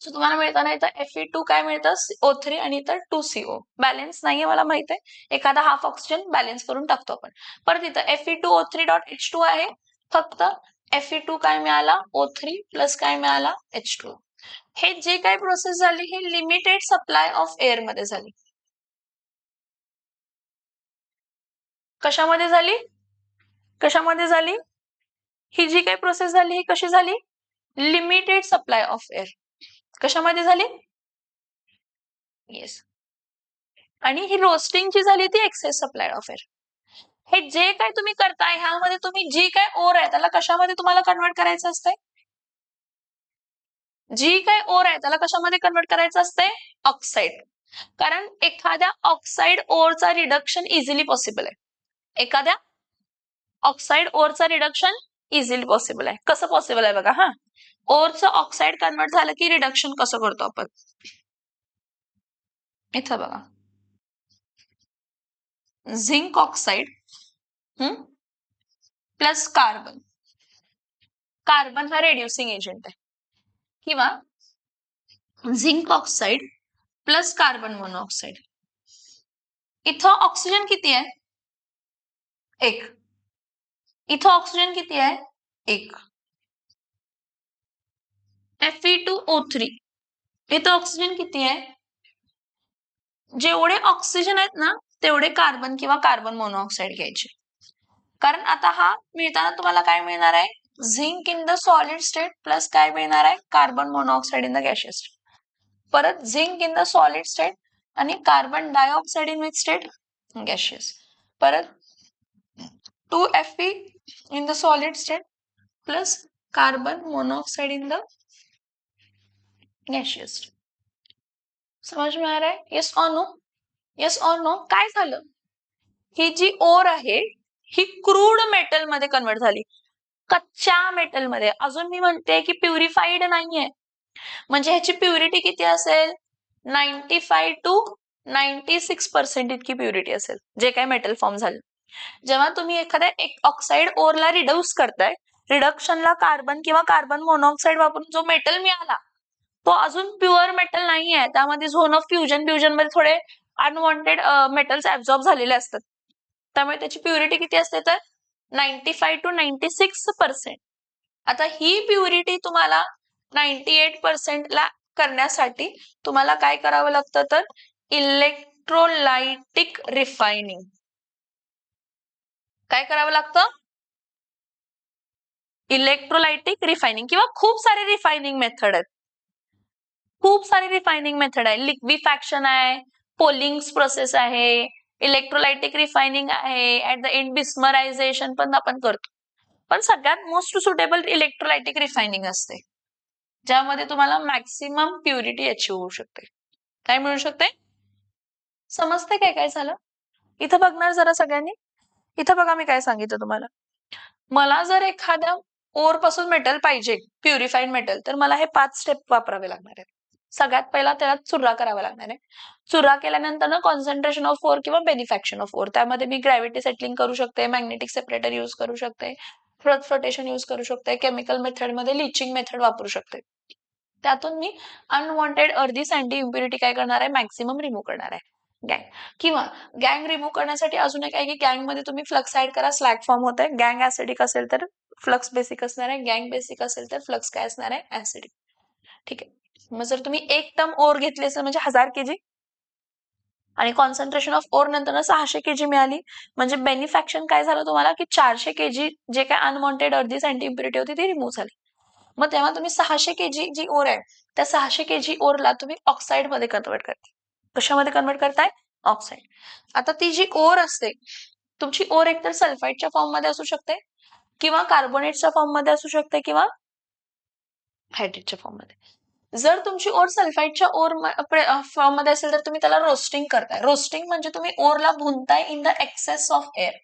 सो तुम्हाला मिळताना इथं Fe2 काय मिळतं? O3 आणि इथं 2CO. बॅलेन्स नाहीये मला माहित आहे, एखादा हाफ ऑक्सिजन बॅलेन्स करून टाकतो आपण. परत इथं Fe2O3.H2 आहे, फक्त Fe2 काय मिळाला? O3 प्लस काय मिळाला? H2. हे जे काही प्रोसेस झाली ही लिमिटेड सप्लाय ऑफ एअर मध्ये झाली. कशामध्ये झाली? कशामध्ये झाली? ही जी काही प्रोसेस झाली ही कशी झाली? Limited supply of air. कशामध्ये झाली? येस. आणि ही रोस्टिंगची झाली ती एक्सेस सप्लाय ऑफ एअर. हे जे काय तुम्ही करताय ह्यामध्ये तुम्ही जी काय ओर आहे त्याला कशामध्ये तुम्हाला कन्वर्ट करायचं असतंय? जी काय ओर आहे त्याला कशामध्ये कन्वर्ट करायचं असतंय? ऑक्साईड. कारण एखाद्या ऑक्साईड ओरचा रिडक्शन इझिली पॉसिबल आहे. एखाद्या ऑक्साईड ओरचा रिडक्शन इझिली पॉसिबल आहे. कसं पॉसिबल आहे बघा. हा, ओरचं ऑक्साईड कन्वर्ट झालं की रिडक्शन कसं करतो आपण? इथं बघा, zinc oxide plus carbon. Carbon हा रेड्युसिंग एजंट आहे. किंवा zinc oxide plus carbon monoxide. इथं ऑक्सिजन किती आहे? 1. इथं ऑक्सिजन किती आहे? 1. Fe2O3. इथं ऑक्सिजन किती आहे? जेवढे ऑक्सिजन आहेत ना तेवढे कार्बन किंवा कार्बन मोनॉक्साईड घ्यायचे. कारण आता हा मिळताना तुम्हाला काय मिळणार आहे? Zinc in the solid state plus काय मिळणार आहे? Carbon monoxide in the gaseous state. परत zinc in the solid state आणि carbon dioxide in which state? Gaseous. परत 2Fe in the solid state plus carbon monoxide in the gaseous state. समझ में आ रहा है? येस और नो? येस और no? काय झालं? ही जी ओर आहे ही क्रूड मेटल मध्ये कन्वर्ट झाली, कच्च्या मेटल मध्ये. अजून मी म्हणते की प्युरिफाईड नाहीये, म्हणजे ह्याची प्युरिटी किती असेल? 95 to 96% इतकी प्युरिटी असेल जे काय मेटल फॉर्म झालं. जेव्हा तुम्ही एखाद्या ऑक्साईड ओरला रिड्यूस करताय, रिडक्शनला कार्बन किंवा कार्बन मोनॉक्साईड वापरून जो मेटल मिळाला तो अजून प्युअर मेटल नाही आहे. त्यामध्ये झोन ऑफ फ्युजन मध्ये थोडे अनवॉन्टेड मेटल्स ऍब्झॉर्ब झालेले असतात. त्यामुळे त्याची प्युरिटी किती असते तर 95 to 96%. आता ही प्युरिटी तुम्हाला 98% ला करण्यासाठी तुम्हाला काय करावं लागतं तर इलेक्ट्रोलाइटिक रिफायनिंग. काय करावं लागतं? Electrolytic refining. किंवा खूप सारे रिफायनिंग मेथड आहेत. खूप सारी रिफायनिंग मेथड आहे. लिक्विफॅक्शन आहे, पोलिंग प्रोसेस आहे, इलेक्ट्रोलाइटिक रिफायनिंग आहे, ऍट द एंड बिस्मरायझेशन पण आपण करतो. पण सगळ्यात मोस्ट सुटेबल इलेक्ट्रोलाइटिक रिफायनिंग असते, ज्यामध्ये तुम्हाला मॅक्सिमम प्युरिटी अचीव होऊ शकते. काय मिळू शकते? समजते काय काय झालं? इथं बघणार जरा सगळ्यांनी. इथं बघा मी काय सांगितलं तुम्हाला. मला जर एखाद्या ओर पासून मेटल पाहिजे, प्युरिफाईड मेटल, तर मला हे 5 स्टेप वापरावे लागणार आहेत. सगळ्यात पहिला त्याला चुरा करावा लागणार आहे. चुरा केल्यानंतर ना कॉन्सन्ट्रेशन ऑफ ओर किंवा बेनिफॅक्शन ऑफ ओर, त्यामध्ये मी ग्रॅव्हिटी सेटलिंग करू शकते, मॅग्नेटिक सेपरेटर यूज करू शकते, फ्लोटेशन यूज करू शकते, केमिकल मेथड मध्ये लिचिंग मेथड वापरू शकते. त्यातून मी अनवॉन्टेड अर्धी सँडी इम्प्युरिटी काय करणार आहे? मॅक्सिमम रिमूव्ह करणार आहे. गँग. किंवा गँग रिमूव्ह करण्यासाठी अजून एक आहे की गँग मध्ये तुम्ही फ्लक्स ऍड करा, स्लॅग फॉर्म होत आहे. गँग ऍसिडिक असेल तर फ्लक्स बेसिक असणार आहे, गँग बेसिक असेल तर फ्लक्स काय असणार आहे? ऍसिडिक. ठीक आहे. मग जर तुम्ही 1 टन ओर घेतली असेल म्हणजे 1000 kg आणि कॉन्सन्ट्रेशन ऑफ ओर नंतर 600 kg मिळाली, म्हणजे बेनिफॅक्शन काय झालं तुम्हाला की 400 kg जे काय अनवॉन्टेड अर्धी सँडी इम्प्युरिटी होती ती रिमूव्ह झाली. मग तेव्हा तुम्ही 600 kg जी ओर आहे त्या 600 kg ओरला तुम्ही ऑक्साईड मध्ये कन्वर्ट करताय. कशामध्ये कन्वर्ट करताय? ऑक्साईड. आता ती जी ओर असते, तुमची ओर एकतर सल्फाईडच्या फॉर्म मध्ये असू शकते किंवा कार्बोनेटच्या फॉर्म मध्ये असू शकते किंवा हायड्रेटच्या फॉर्म मध्ये. जर तुमची ओर सल्फाईडच्या ओर फॉर्म मध्ये असेल तर तुम्ही त्याला रोस्टिंग करताय. रोस्टिंग म्हणजे तुम्ही ओरला भुनताय in the excess of air,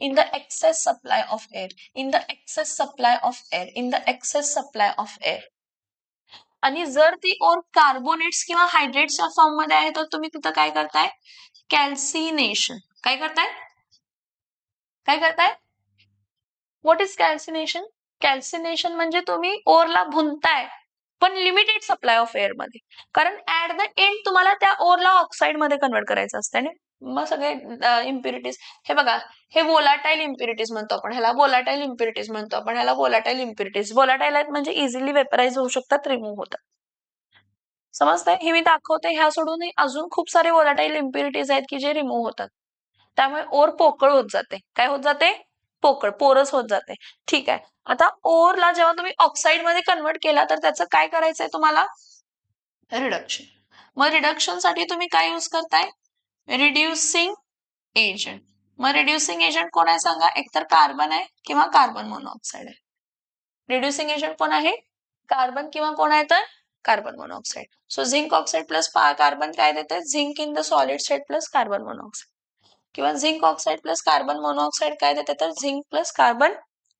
in the excess supply of air, in the excess supply of air, in the excess supply of air. आणि जर ती ओर कार्बोनेट्स किंवा हायड्रेट्सच्या फॉर्म मध्ये आहे तर तुम्ही तिथं काय करताय? कॅल्सिनेशन. काय करताय? काय करताय? What is calcination? कॅल्सिनेशन म्हणजे तुम्ही ओरला भुनताय पण लिमिटेड सप्लाय ऑफ एअर मध्ये, कारण ऍट द एंड तुम्हाला त्या ओरला ऑक्साईड मध्ये कन्वर्ट करायचं असतं. आणि मग सगळे इम्प्युरिटीज, हे बघा, हे वोलाटाईल इम्प्युरिटीज म्हणतो आपण, ह्याला वोलाटाईल इम्प्युरिटीज म्हणतो आपण, ह्याला वोलाटाईल इम्प्युरिटीज. वोलाटाईल आहेत म्हणजे इझिली वेपराइज होऊ शकतात, रिमूव्ह होतात. समजतंय? हे मी दाखवते. ह्या सोडून अजून खूप सारे वोलाटाईल इम्प्युरिटीज आहेत की जे रिमूव्ह होतात. त्यामुळे ओर पोकळ होत जाते. काय होत जाते? पोकळ, पोरस होत जाते. ठीक आहे. आता ओरला जेव्हा तुम्ही ऑक्साईड मध्ये कन्वर्ट केला तर त्याचं काय करायचंय तुम्हाला? रिडक्शन. मग रिडक्शन साठी तुम्ही काय यूज करताय? Reducing agent. मग रिड्युसिंग एजंट कोण आहे सांगा? एकतर कार्बन आहे किंवा कार्बन मोनॉक्साईड आहे. रिड्युसिंग एजंट कोण आहे? कार्बन किंवा कोण आहे तर carbon monoxide. So zinc oxide plus carbon काय देते? Zinc in the solid state plus carbon monoxide. किंवा zinc oxide plus carbon monoxide काय देते? तर झिंक प्लस कार्बन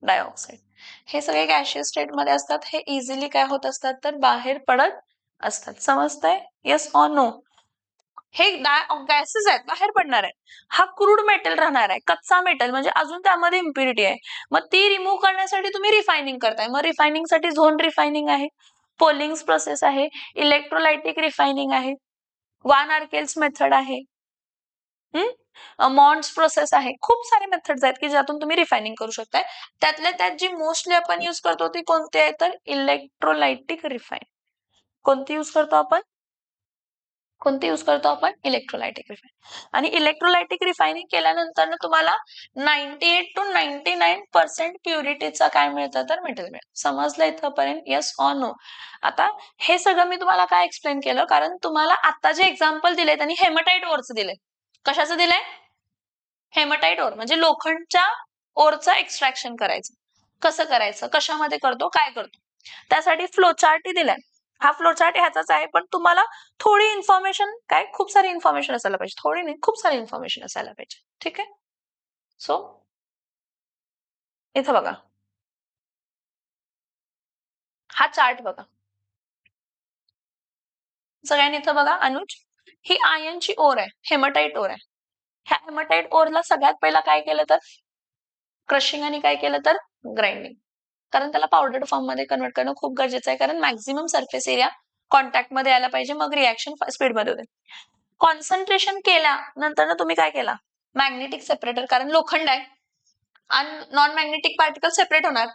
डायऑक्साईड. हे सगळे गॅशियस स्टेट मध्ये असतात. हे इझिली काय होत असतात तर बाहेर पडत असतात. समजतंय? Yes or no? हे गॅसेस आहेत, बाहेर पडणार आहे. हा क्रूड मेटल राहणार आहे, कच्चा मेटल म्हणजे अजून त्यामध्ये इम्प्युरिटी आहे. मग ती रिमूव्ह करण्यासाठी तुम्ही रिफायनिंग करताय. मग रिफायनिंग साठी झोन रिफायनिंग आहे, पोलिंग्स प्रोसेस आहे, इलेक्ट्रोलायटिक रिफायनिंग आहे, वान आर्केल्स मेथड आहे, मॉन्ड्स प्रोसेस आहे. खूप सारे मेथड्स आहेत की ज्यातून तुम्ही रिफायनिंग करू शकताय. त्यातल्या त्यात जी मोस्टली आपण यूज करतो ती कोणती आहे तर इलेक्ट्रोलायटिक रिफाईन. कोणती यूज करतो आपण? कोणती यूज करतो आपण? Electrolytic refine. आणि इलेक्ट्रोलायटिक रिफायनिंग केल्यानंतर तुम्हाला 98 to 99% प्युरिटीचा काय मिळतं तर मेटल मिळतं. समजलं इथपर्यंत? Yes or no? आता हे सगळं मी तुम्हाला काय एक्सप्लेन केलं कारण तुम्हाला आता जे एक्झाम्पल दिले त्यांनी हेमटाईट ओरचं दिले. कशाचं दिलंय? हेमटाईट ओर म्हणजे लोखंडच्या ओरचं एक्स्ट्रॅक्शन करायचं. कसं करायचं? कशामध्ये करतो? काय करतो? त्यासाठी फ्लोचार्ट दिलाय. हा फ्लोचार्ट ह्याचाच आहे पण तुम्हाला थोडी इन्फॉर्मेशन काय खूप सारी इन्फॉर्मेशन असायला पाहिजे. थोडी नाही खूप सारी इन्फॉर्मेशन असायला पाहिजे. ठीक आहे? सो इथं बघा, हा चार्ट बघा सगळ्यांनी. इथं बघा अनुज, ही आयनची ओर आहे, हेमटाईट ओर आहे. ह्या हेमटाईट ओरला सगळ्यात पहिला काय केलं तर क्रशिंग आणि काय केलं तर ग्राइंडिंग. कारण त्याला पावडर फॉर्म मध्ये कन्वर्ट करणं खूप गरजेचं आहे कारण मॅक्झिमम सरफेस एरिया कॉन्टॅक्ट मध्ये यायला पाहिजे, मग रिॲक्शन स्पीड मध्ये होते. कॉन्सन्ट्रेशन केल्यानंतर तुम्ही काय केला? मॅग्नेटिक सेपरेटर, कारण लोखंड आहे आणि नॉन मॅग्नेटिक पार्टिकल सेपरेट होणार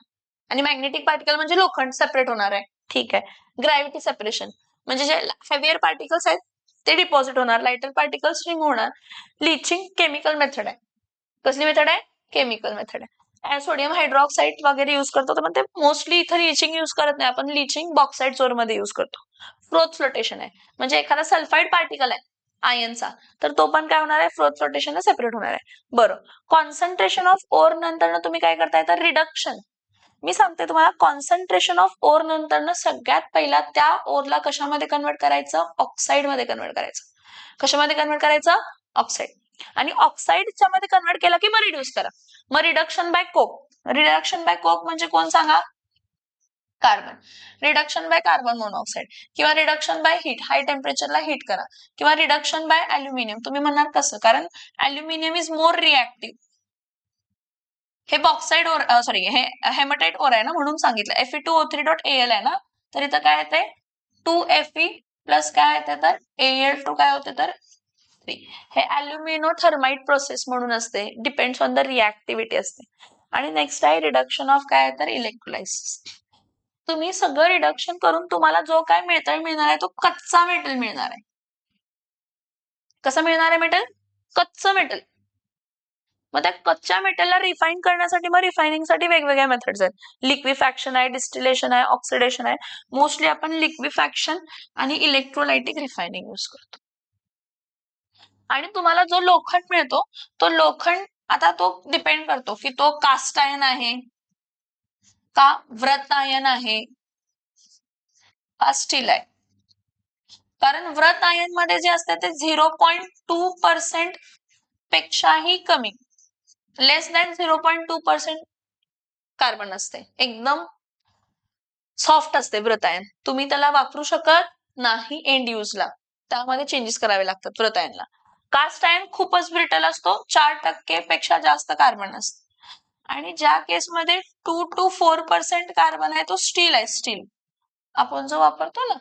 आणि मॅग्नेटिक पार्टिकल म्हणजे लोखंड सेपरेट होणार आहे. ठीक आहे. ग्रॅव्हिटी सेपरेशन म्हणजे जे हेवियर पार्टिकल्स आहेत ते डिपॉझिट होणार, लाइटर पार्टिकल्स रिमूव्ह होणार. लिचिंग केमिकल मेथड आहे. कसली मेथड आहे? केमिकल मेथड आहे. सोडियम हायड्रॉक्साईड वगैरे युज करतो तर ते मोस्टली इथं लिचिंग युज करत नाही आपण, लिचिंग बॉक्साईड चोर मध्ये युज करतो. फ्लोथ फ्लोटेशन आहे म्हणजे एखादा सल्फाइड पार्टिकल आहे आयनचा तर तो पण काय होणार आहे? फ्लोथ फ्लोटेशन सेपरेट होणार आहे. बरं, कॉन्सन्ट्रेशन ऑफ ओर नंतर तुम्ही काय करताय तर रिडक्शन. मी सांगते तुम्हाला, कॉन्सन्ट्रेशन ऑफ ओर नंतर सगळ्यात पहिला त्या ओरला कशामध्ये कन्वर्ट करायचं? ऑक्साईड मध्ये कन्वर्ट करायचं. कशामध्ये कन्वर्ट करायचं? ऑक्साईड. आणि ऑक्साईडच्या मध्ये कन्वर्ट केला की मग रिड्यूस करा. मग reduction by coke. Reduction by coke म्हणजे कोण सांगा? Carbon. Reduction by carbon monoxide किंवा रिडक्शन बाय हीट, हाय टेम्परेचरला हीट करा. किंवा रिडक्शन बाय अल्युमिनियम. तुम्ही म्हणणार कसं? कारण अल्युमिनियम इज मोर रिॲक्टिव्ह. हे बॉक्साईड ओर सॉरी हे हेमटाईट ओर आहे ना म्हणून सांगितलं. Fe2O3.Al आहे ना, तर इथं काय येते 2Fe प्लस काय येते तर Al2 काय होते तर 3. हे अल्युमिनोथर्माइट प्रोसेस म्हणून असते, डिपेंड्स ऑन द रिॲक्टिव्हिटी असते. आणि नेक्स्ट आहे रिडक्शन ऑफ काय तर इलेक्ट्रोलायसिस. तुम्ही सगळं रिडक्शन करून तुम्हाला जो काय मेटल मिळणार आहे तो कच्चा मेटल मिळणार आहे. कसं मिळणार आहे मेटल? कच्चं मेटल. मग त्या कच्च्या मेटलला रिफाईन करण्यासाठी मग रिफायनिंगसाठी वेगवेगळ्या मेथड्स आहेत. लिक्विफॅक्शन आहे, डिस्टिलेशन आहे, ऑक्सिडेशन आहे. मोस्टली आपण लिक्विफॅक्शन आणि इलेक्ट्रोलायटिक रिफायनिंग यूज करतो. आणि तुम्हाला जो लोखंड मिळतो तो लोखंड आता तो डिपेंड करतो की तो कास्ट आयन आहे का व्रत आयन आहे का स्टील आहे. कारण व्रत आयन मध्ये जे असते ते 0.2% पेक्षाही कमी, लेस दॅन 0.2% कार्बन असते. एकदम सॉफ्ट असते व्रत आयन. तुम्ही त्याला वापरू शकत नाही एंड यूजला, त्यामध्ये चेंजेस करावे लागतात व्रत आयनला. कास्ट आयन खूपच ब्रिटल असतो, 4% पेक्षा जास्त कार्बन असते. आणि ज्या केसमध्ये 2 to 4% कार्बन आहे तो स्टील आहे. स्टील आपण जो वापरतो ना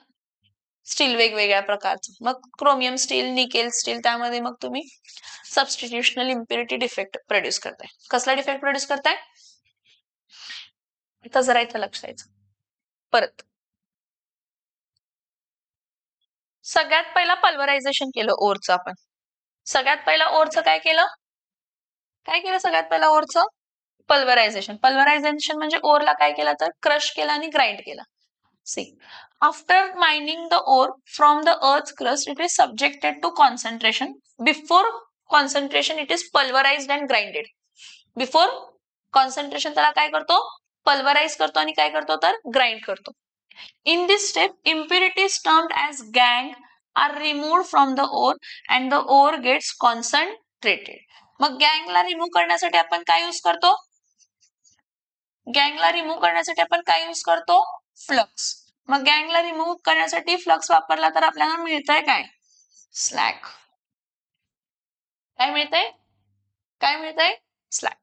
स्टील वेगवेगळ्या प्रकारचं, मग क्रोमियम स्टील, निकेल स्टील, त्यामध्ये मग तुम्ही सबस्टिट्यूशनल इम्प्युरिटी डिफेक्ट प्रोड्यूस करताय. कसला डिफेक्ट प्रोड्यूस करताय? इथं जरा इथं लक्ष द्यायचं. परत सगळ्यात पहिला पल्वरायझेशन केलं ओरचं आपण. सगळ्यात पहिला ओरचं काय केलं? काय केलं सगळ्यात पहिला ओरचं? पल्वरायझेशन. पल्वरायझेशन म्हणजे ओरला काय केलं तर क्रश केला आणि ग्राइंड केला. See, after mining the ore from the earth's crust, it is subjected to concentration. Before concentration, it is pulverized and grinded. Before concentration त्याला काय करतो, pulverize करतो आणि काय करतो तर grind करतो. In this step, impurities termed as gangue are removed from the ore and the ore gets concentrated. मग गँगला रिमूव्ह करण्यासाठी आपण काय यूज करतो, गँगला रिमूव्ह करण्यासाठी आपण काय यूज करतो, फ्लक्स. मग गँगला रिमूव्ह करण्यासाठी फ्लक्स वापरला तर आपल्याला मिळतंय काय, स्लॅग. काय मिळतंय, काय मिळतंय, स्लॅग.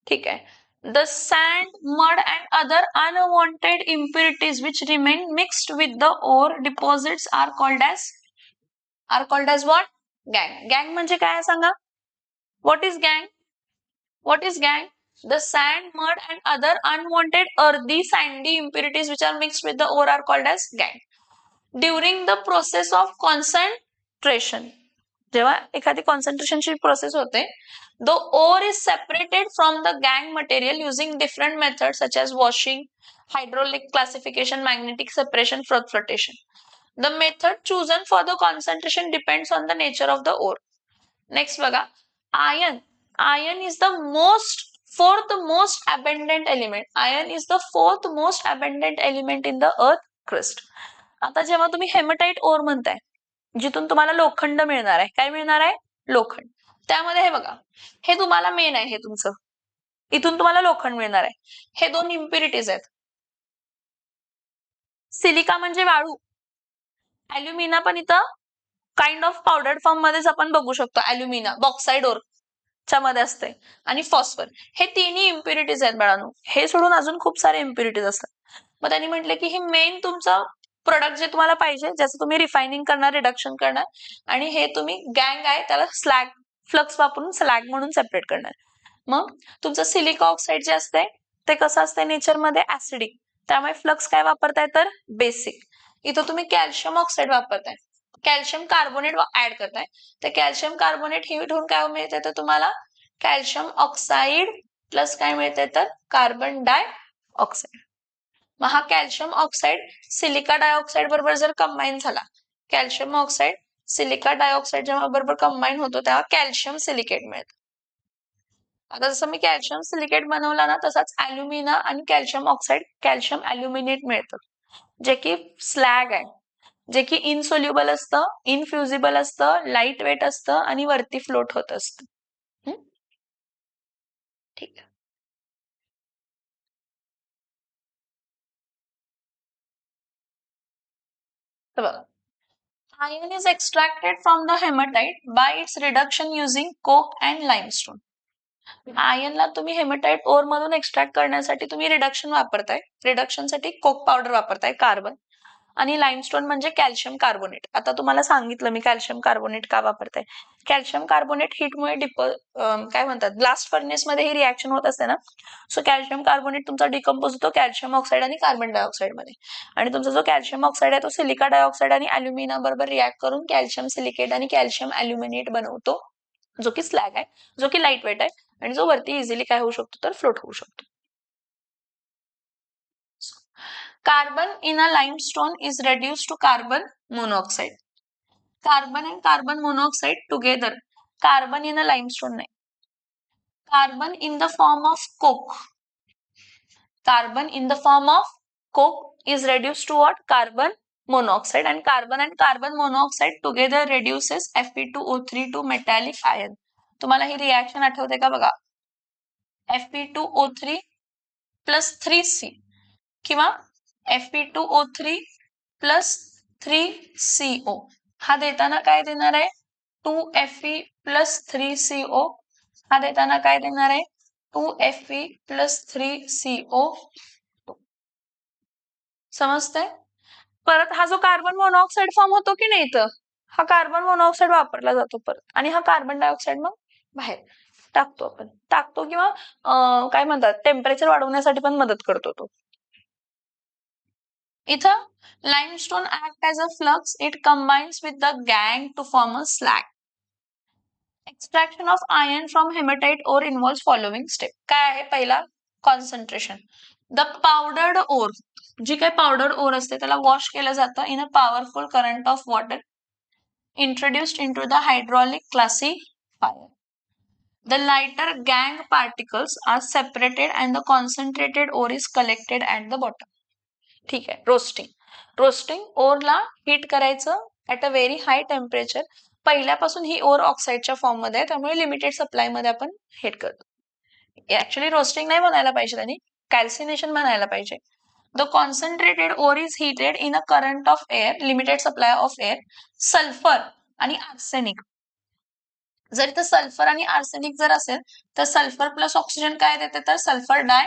ठीक आहे. The sand, mud and other unwanted impurities which remain mixed with the ore deposits are called as what? Gangue. Gangue म्हणजे काय सांगा? What is gangue? What is gangue? The sand, mud and other unwanted earthy, sandy impurities which are mixed with the ore are called as gangue. During the process of concentration, जेव्हा एखादी कॉन्सन्ट्रेशनची process होते, the ore is separated from the gangue material using different methods such as washing, hydraulic classification, magnetic separation, flotation. The method chosen for the concentration depends on the nature of the ore. Next बघा, iron. Iron is the fourth most abundant element. Iron is the fourth most abundant element in the earth crust. आता जेव्हा तुम्ही हेमटाइट or म्हणताय, जिथून तुम्हाला लोखंड मिळणार आहे, काय मिळणार आहे, लोखंड. त्यामध्ये हे बघा, हे तुम्हाला मेन आहे, हे तुमचं, इथून तुम्हाला लोखंड मिळणार आहे. हे दोन इम्प्युरिटीज आहेत. सिलिका म्हणजे वाळू, ॲल्युमिना पण इथं काइंड ऑफ पावडर फॉर्म मध्येच आपण बघू शकतो. ॲल्युमिना बॉक्साइड ओर च्या मध्ये असते, आणि फॉस्फर. हे तिन्ही इम्प्युरिटीज आहेत बाळांनो. हे सोडून अजून खूप सारे इम्प्युरिटीज असतात. मग त्यांनी म्हटले की हे मेन तुमचं प्रोडक्ट जे तुम्हाला पाहिजे, ज्याचं तुम्ही रिफायनिंग करणार, रिडक्शन करणार, आणि हे तुम्ही गँग आहे त्याला स्लॅग, फ्लक्स वापरून स्लॅग म्हणून सेपरेट करणार. मग तुमचं सिलिका ऑक्साईड जे असते ते कसं असते नेचरमध्ये, ऍसिडिक. त्यामुळे फ्लक्स काय वापरताय तर बेसिक. इथं तुम्ही कॅल्शियम ऑक्साईड वापरताय, कॅल्शियम कार्बोनेट ऍड करताय. तर कॅल्शियम कार्बोनेट हे ठेवून काय मिळते तर तुम्हाला कॅल्शियम ऑक्साईड प्लस काय मिळते तर कार्बन डाय ऑक्साईड. मग हा कॅल्शियम ऑक्साईड सिलिका डायऑक्साईड बरोबर जर कंबाईन झाला, कॅल्शियम ऑक्साईड सिलिका डायऑक्साईड जेव्हा बरोबर कंबाईन होतो तेव्हा कॅल्शियम सिलिकेट मिळतं. आता जसं मी कॅल्शियम सिलिकेट बनवला ना, तसाच ॲल्युमिना आणि कॅल्शियम ऑक्साईड, कॅल्शियम ॲल्युमिनेट मिळतं, जे की स्लॅग आहे, जे की इनसोल्युबल असतं, इनफ्युजिबल असतं, लाईट वेट असतं आणि वरती फ्लोट होत असतं. ठीक आहे. तर बघा, iron is extracted from the hematite by its reduction using coke and limestone. आयनला तुम्ही हेमटाइट ओर मधून एक्स्ट्रॅक्ट करण्यासाठी तुम्ही रिडक्शन वापरताय. रिडक्शनसाठी कोक पावडर वापरताय, कार्बन, आणि लाइमस्टोन म्हणजे कॅल्शियम कार्बोनेट. आता तुम्हाला सांगितलं मी कॅल्शियम कार्बोनेट का वापरताय. कॅल्शियम कार्बोनेट हीटमुळे काय म्हणतात, ब्लास्ट फर्नेस मध्ये ही रिॲक्शन होत असते ना, सो कॅल्शियम कार्बोनेट तुमचा डिकम्पोज होतो कॅल्शियम ऑक्साईड आणि कार्बन डायऑक्साईड मध्ये, आणि तुमचा जो कॅल्शियम ऑक्साईड आहे तो सिलिका डायऑक्साईड आणि ॲल्युमिना बरोबर रिॲक्ट करून कॅल्शियम सिलिकेट आणि कॅल्शियम ॲल्युमिनेट बनवतो, जो की स्लॅग आहे, जो की लाईट वेट आहे, आणि जो वरती इझिली काय होऊ शकतो तर फ्लोट होऊ शकतो. Carbon in a limestone is reduced to carbon monoxide. Carbon and carbon monoxide together. Carbon in a limestone नाही. Carbon in the form of coke. Carbon in the form of coke is reduced to what? Carbon monoxide, and carbon monoxide together reduces Fe2O3 to metallic ion. तुम्हाला ही reaction आठवते का बघा, Fe2O3 plus 3C किंवा Fe2O3 plus 3CO. हा देताना काय देणार आहे, 2Fe plus 3CO. हा देताना काय देणार आहे, 2Fe plus 3CO. समजतंय. परत हा जो कार्बन मोनॉक्साईड फॉर्म होतो की नाही, तर हा कार्बन मोनॉक्साईड वापरला जातो परत, आणि हा कार्बन डायऑक्साईड मग बाहेर टाकतो आपण, टाकतो किंवा काय म्हणतात टेम्परेचर वाढवण्यासाठी पण मदत करतो तो. इथं limestone act as a flux, it combines with the gangue to form a slag. Extraction of iron from hematite ore involves following step. काय आहे, पहिला कॉन्सन्ट्रेशन, द पावडर्ड ओर, जी काही पावडर्ड ओर असते त्याला वॉश केलं जातं in a powerful current of water introduced into the hydraulic classifier. The lighter gang particles are separated and the concentrated ore is collected at the bottom. ठीक आहे. Roasting Orla heat करायचं at a very high temperature. पहिल्यापासून ही or ऑक्साईडच्या form मध्ये आहे, त्यामुळे limited supply मध्ये आपण हीट करतो. ऍक्च्युली रोस्टिंग नाही म्हणायला पाहिजे त्यांनी, कॅल्सिनेशन म्हणायला पाहिजे. The concentrated ore is heated in a current of air, limited supply of air. Sulphur आणि आर्सेनिक, जर इथं सल्फर आणि आर्सेनिक जर असेल तर सल्फर प्लस ऑक्सिजन काय देते तर सल्फर डाय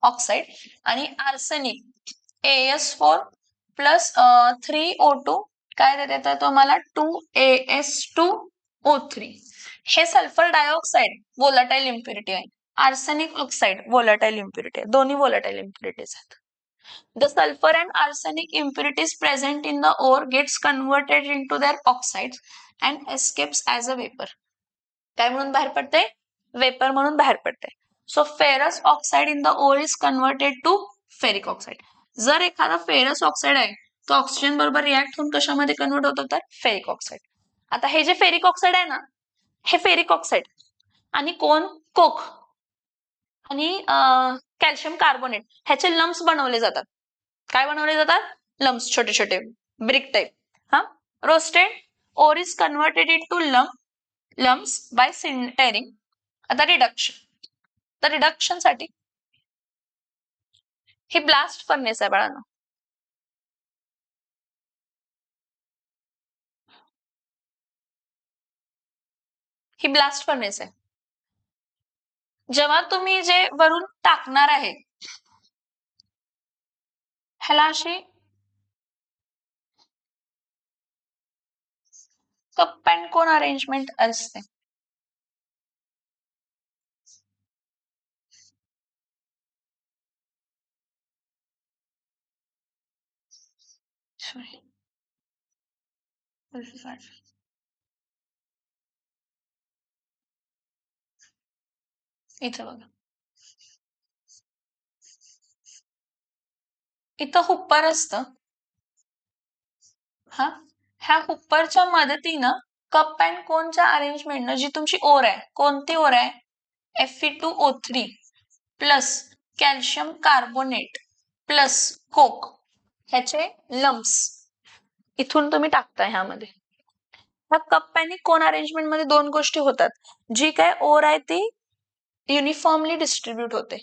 ऑक्साईड, आणि आर्सेनिक AS4 प्लस 3O2 काय देते तर तुम्हाला 2AS2O3. हे सल्फर डायऑक्साईड वोलाटाईल इम्प्युरिटी आहे, आर्सेनिक ऑक्साईड वोलाटाईल इम्प्युरिटी आहे, दोन्ही वोलाटाईल इम्प्युरिटीज आहेत. The sulfur and arsenic impurities present in the ore gets converted into their oxides and escapes as a vapor. काय म्हणून बाहेर पडते? वेपर म्हणून बाहेर पडते. So ferrous oxide in the ore is converted to ferric oxide. जर एखादा ferrous oxide आहे तो ऑक्सिजन बरोबर रिॲक्ट होऊन कशामध्ये कन्वर्ट होतो तर फेरिक ऑक्साइड. आता हे जे फेरिक ऑक्साइड आहे ना, हे फेरिक ऑक्साइड आणि कोक आणि कॅल्शियम कार्बोनेट ह्याचे लम्स बनवले जातात. काय बनवले जातात? लम्स, छोटे छोटे ब्रिक टाइप. हा, roasted ore is converted into lumps by sintering. आता रिडक्शन साठी ही ब्लास्ट फर्नेस आहे बाळांनो. ही ब्लास्ट फर्नेस आहे. जेव्हा तुम्ही जे वरून टाकणार आहे ह्याला अशी कप अँड कोन अरेंजमेंट असते. इथं बघा, इथं हुप्पर असतं. हा, ह्या हुप्परच्या मदतीनं कप अँड कोनच्या अरेंजमेंटनं जी तुमची ओर आहे, कोणती ओर आहे? Fe2O3 plus calcium carbonate plus coke, ह्याचे लम्स इथून तुम्ही टाकताय ह्यामध्ये. ह्या कप आणि कोन अरेंजमेंट मध्ये दोन गोष्टी होतात. जी काय ओर आहे ती युनिफॉर्मली डिस्ट्रीब्यूट होते.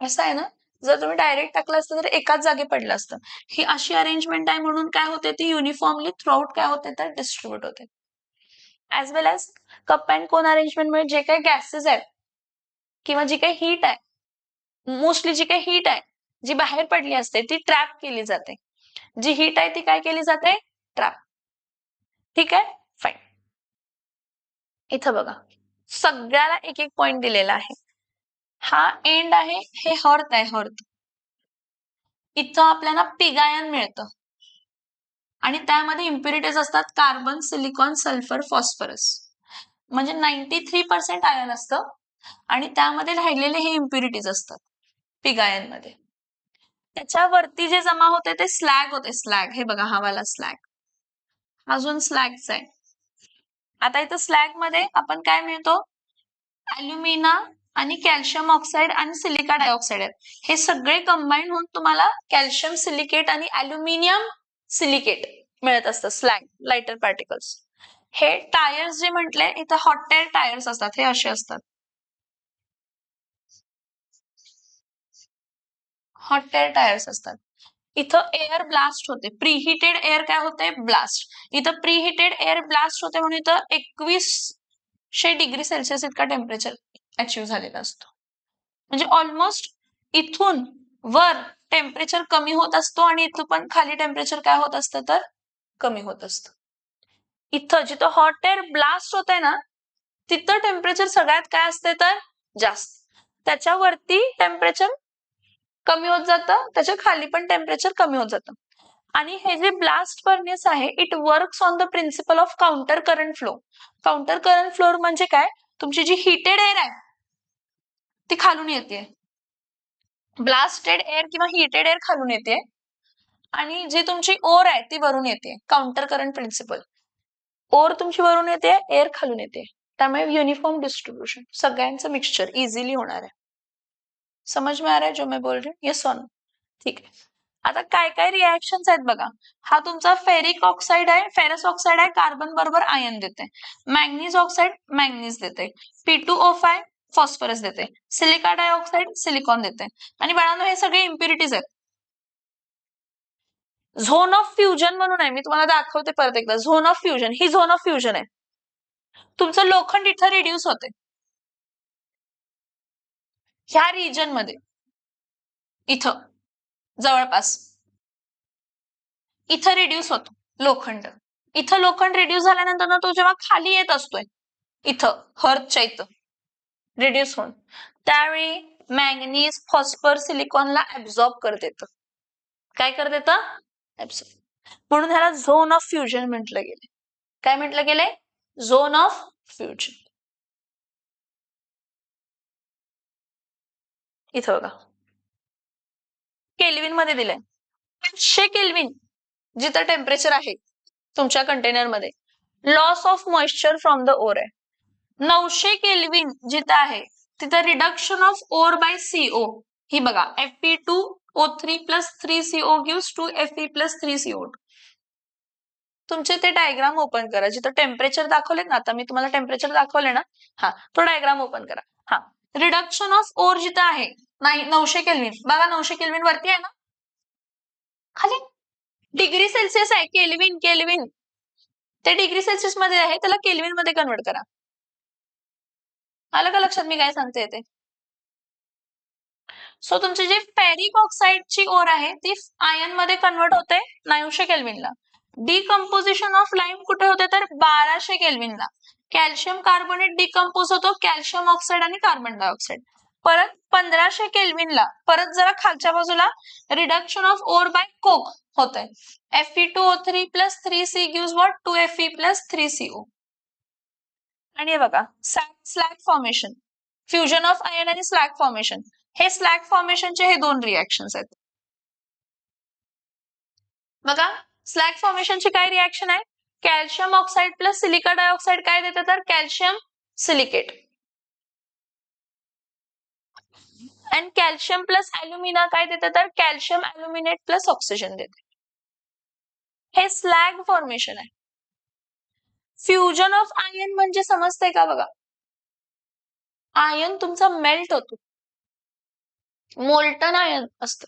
असं आहे ना, जर तुम्ही डायरेक्ट टाकलं असतं तर एकाच जागी पडलं असतं. ही अशी अरेंजमेंट आहे म्हणून काय होते ती युनिफॉर्मली थ्रूआउट काय होते तर डिस्ट्रीब्यूट होते. As well as cup and cone arrangement मध्ये जे काही गॅसेस आहेत किंवा जी काही हीट आहे, मोस्टली जी काही हीट आहे जी बाहेर पडली असते ती ट्रॅप केली जाते. जी हीट आहे ती काय केली जाते? ट्रॅप. ठीक आहे, फाईन. इथं बघा, सगळ्याला एक एक पॉइंट दिलेला आहे. हा एंड आहे, हे हर्थ आहे, हर्थ. इथं आपल्याला पिगायन मिळतं आणि त्यामध्ये इम्प्युरिटीज असतात कार्बन, सिलिकॉन, सल्फर, फॉस्फरस. म्हणजे 93% आयन असतं आणि त्यामध्ये राहिलेले हे इम्प्युरिटीज असतात पिगायन मध्ये. त्याच्यावरती जे जमा होते ते स्लॅग होते. स्लॅग हे बघा, हा वाला स्लॅग, अजून स्लॅगच आहे. आता इथं स्लॅग मध्ये आपण काय मिळतो? अल्युमिना आणि कॅल्शियम ऑक्साईड आणि सिलिका डायऑक्साईड आहेत. हे सगळे कंबाईन होऊन तुम्हाला कॅल्शियम सिलिकेट आणि अल्युमिनियम सिलिकेट मिळत असतं, स्लॅग, लाइटर पार्टिकल्स. हे टायर्स जे म्हटले इथं हॉट एअर टायर्स असतात, हे असे असतात. हॉट एअर टायर्स असतात. इथं एअर ब्लास्ट होते, प्रीहिटेड एअर काय होते? ब्लास्ट. इथं प्रीहिटेड एअर ब्लास्ट होते म्हणून इथं 2100 डिग्री सेल्सिअस इतका टेम्परेचर अचीव्ह झालेला असतो. म्हणजे ऑलमोस्ट इथून वर टेम्परेचर कमी होत असतो आणि इथं पण खाली टेम्परेचर काय होत असतं तर कमी होत असतं. इथं जिथं हॉट एअर ब्लास्ट होत आहे ना, तिथं टेम्परेचर सगळ्यात काय असते तर जास्त. त्याच्यावरती टेम्परेचर कमी होत जातं, त्याच्या खाली पण टेम्परेचर कमी होत जातं. आणि हे जे ब्लास्ट फर्नेस आहे, it works on the principle of counter current flow. Counter current flow म्हणजे काय? तुमची जी हिटेड एअर आहे ती खालून येते, ब्लास्टेड एअर किंवा हिटेड एअर खालून येते आणि जी तुमची ओर आहे ती वरून येते. Counter current principal. ओर तुमची वरून येते, एअर खालून येते. त्यामुळे युनिफॉर्म डिस्ट्रीब्यूशन, सगळ्यांचं मिक्सचर इझिली होणार आहे. समझ में आ रहा है जो मैं बोल रही हूँ? येस और नो? ठीक आहे. आता काय काय रिएक्शन्स आहेत बघा. हा तुमचा फेरिक ऑक्साइड आहे, फेरस ऑक्साइड आहे, कार्बन बरोबर आयन देते. मॅग्नीज ऑक्साइड मॅग्नीज देते. P2O5 फॉस्फरस देते. सिलिका डायऑक्साइड सिलिकॉन देते. आणि बाळांनो हे सगळे इम्प्युरिटीज आहेत. झोन ऑफ फ्युजन म्हणून आहे, मी तुम्हाला दाखवते परत एकदा. Zone of fusion, he zone of fusion आहे. तुमचं लोखंड इथं रिड्यूस होते ह्या रिजन मध्ये, इथं जवळपास इथं रिड्यूस होतो लोखंड. इथं लोखंड रिड्यूस झाल्यानंतर ना तो जेव्हा खाली येत असतोय इथं हर्थच्या इथं रिड्यूस होऊन, त्यावेळी मॅंगनीज फॉस्फर सिलिकॉनला ऍब्झॉर्ब करत येतं. काय करत येतं? ऍब्झॉर्ब. म्हणून ह्याला झोन ऑफ फ्युजन म्हटलं गेले. काय म्हटलं गेले? Zone of fusion. इथं बघा केल्विन मध्ये दिलंय. 500 केल्विन जिथं टेम्परेचर आहे तुमच्या कंटेनर मध्ये, loss of moisture from the ore आहे. 900 केल्विन जिथं आहे तिथं reduction of ore by CO. ही बघा Fe2O3 plus 3CO gives 2Fe plus 3CO2. तुमचे ते डायग्राम ओपन करा जिथं टेम्परेचर दाखवलेत ना. आता मी तुम्हाला टेम्परेचर दाखवले ना, हा तो डायग्राम ओपन करा. हा रिडक्शन ऑफ ओर जिथं आहे 900 केल्विन, बघा 900 केल्विन वरती आहे ना, खाली डिग्री सेल्सिअस आहे. केल्विन केल्विन ते डिग्री सेल्सिअस मध्ये आहे, त्याला केल्विन मध्ये कन्वर्ट करा. आलं का लक्षात मी काय सांगते ते? सो तुमची जी फेरिक ऑक्साइडची ओर आहे ती आयन मध्ये कन्वर्ट होते 900 केल्विनला. डिकम्पोजिशन ऑफ लाईम कुठे होते तर 1200 केल्विनला. कॅल्शियम कार्बोनेट डिकम्पोज होतो, कॅल्शियम ऑक्साइड आणि कार्बन डायऑक्साइड. परत 1500 केल्विनला परत जरा खालच्या बाजूला रिडक्शन ऑफ ओर बाय कोक होतंय. Fe2O3 plus 3C gives what 2Fe plus 3CO. आणि हे बघा slag formation, fusion of iron आणि स्लॅग फॉर्मेशन. हे स्लॅग फॉर्मेशनचे हे दोन रिएक्शन्स आहेत. बघा स्लॅग फॉर्मेशनची काय रिएक्शन आहे? Calcium oxide plus silica dioxide काय देते तर कॅल्शियम सिलिकेट. आणि कॅल्शियम प्लस अल्युमिना काय देते तर कॅल्शियम अल्युमिनेट प्लस ऑक्सिजन देते. हे स्लॅग फॉर्मेशन आहे. फ्युजन ऑफ आयन म्हणजे समजतंय का बघा, आयन तुमचा मेल्ट होतो, मोल्टन आयन असतं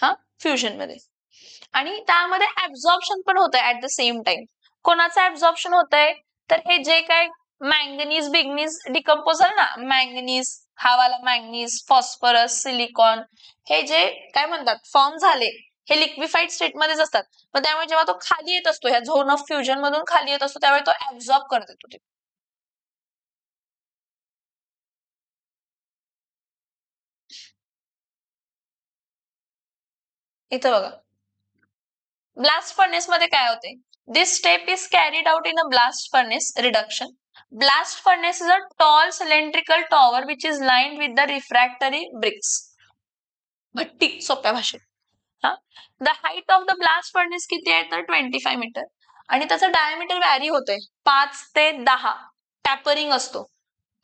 हा फ्युजन मध्ये. आणि त्यामध्ये ऍब्झॉर्प्शन पण होत आहे ऍट द सेम टाइम. कोणाचं ऍब्झॉर्प्शन होत आहे तर हे जे काय मॅंगनीज बिग्नीज डिकम्पोज झालं ना, मॅंगनीज हा वाला मॅंगनीज फॉस्फरस सिलिकॉन, हे जे काय म्हणतात फॉर्म झाले हे लिक्विफाईड स्टेट मध्येच असतात. पण त्यामुळे जेव्हा तो खाली येत असतो ह्या झोन ऑफ फ्युजन मधून खाली येत असतो त्यावेळी तो ऍब्झॉर्ब करत येतो. इथं बघा ब्लास्ट फर्नेस मध्ये काय होते. This step is carried out in a blast furnace reduction. Blast furnace is a tall cylindrical tower which is lined with the refractory bricks. भट्टी सोप्या भाषेत. हा the height of the blast furnace किती आहे तर 25 मीटर. आणि त्याचं diameter vary होतंय 5 ते 10. टॅपरिंग असतो,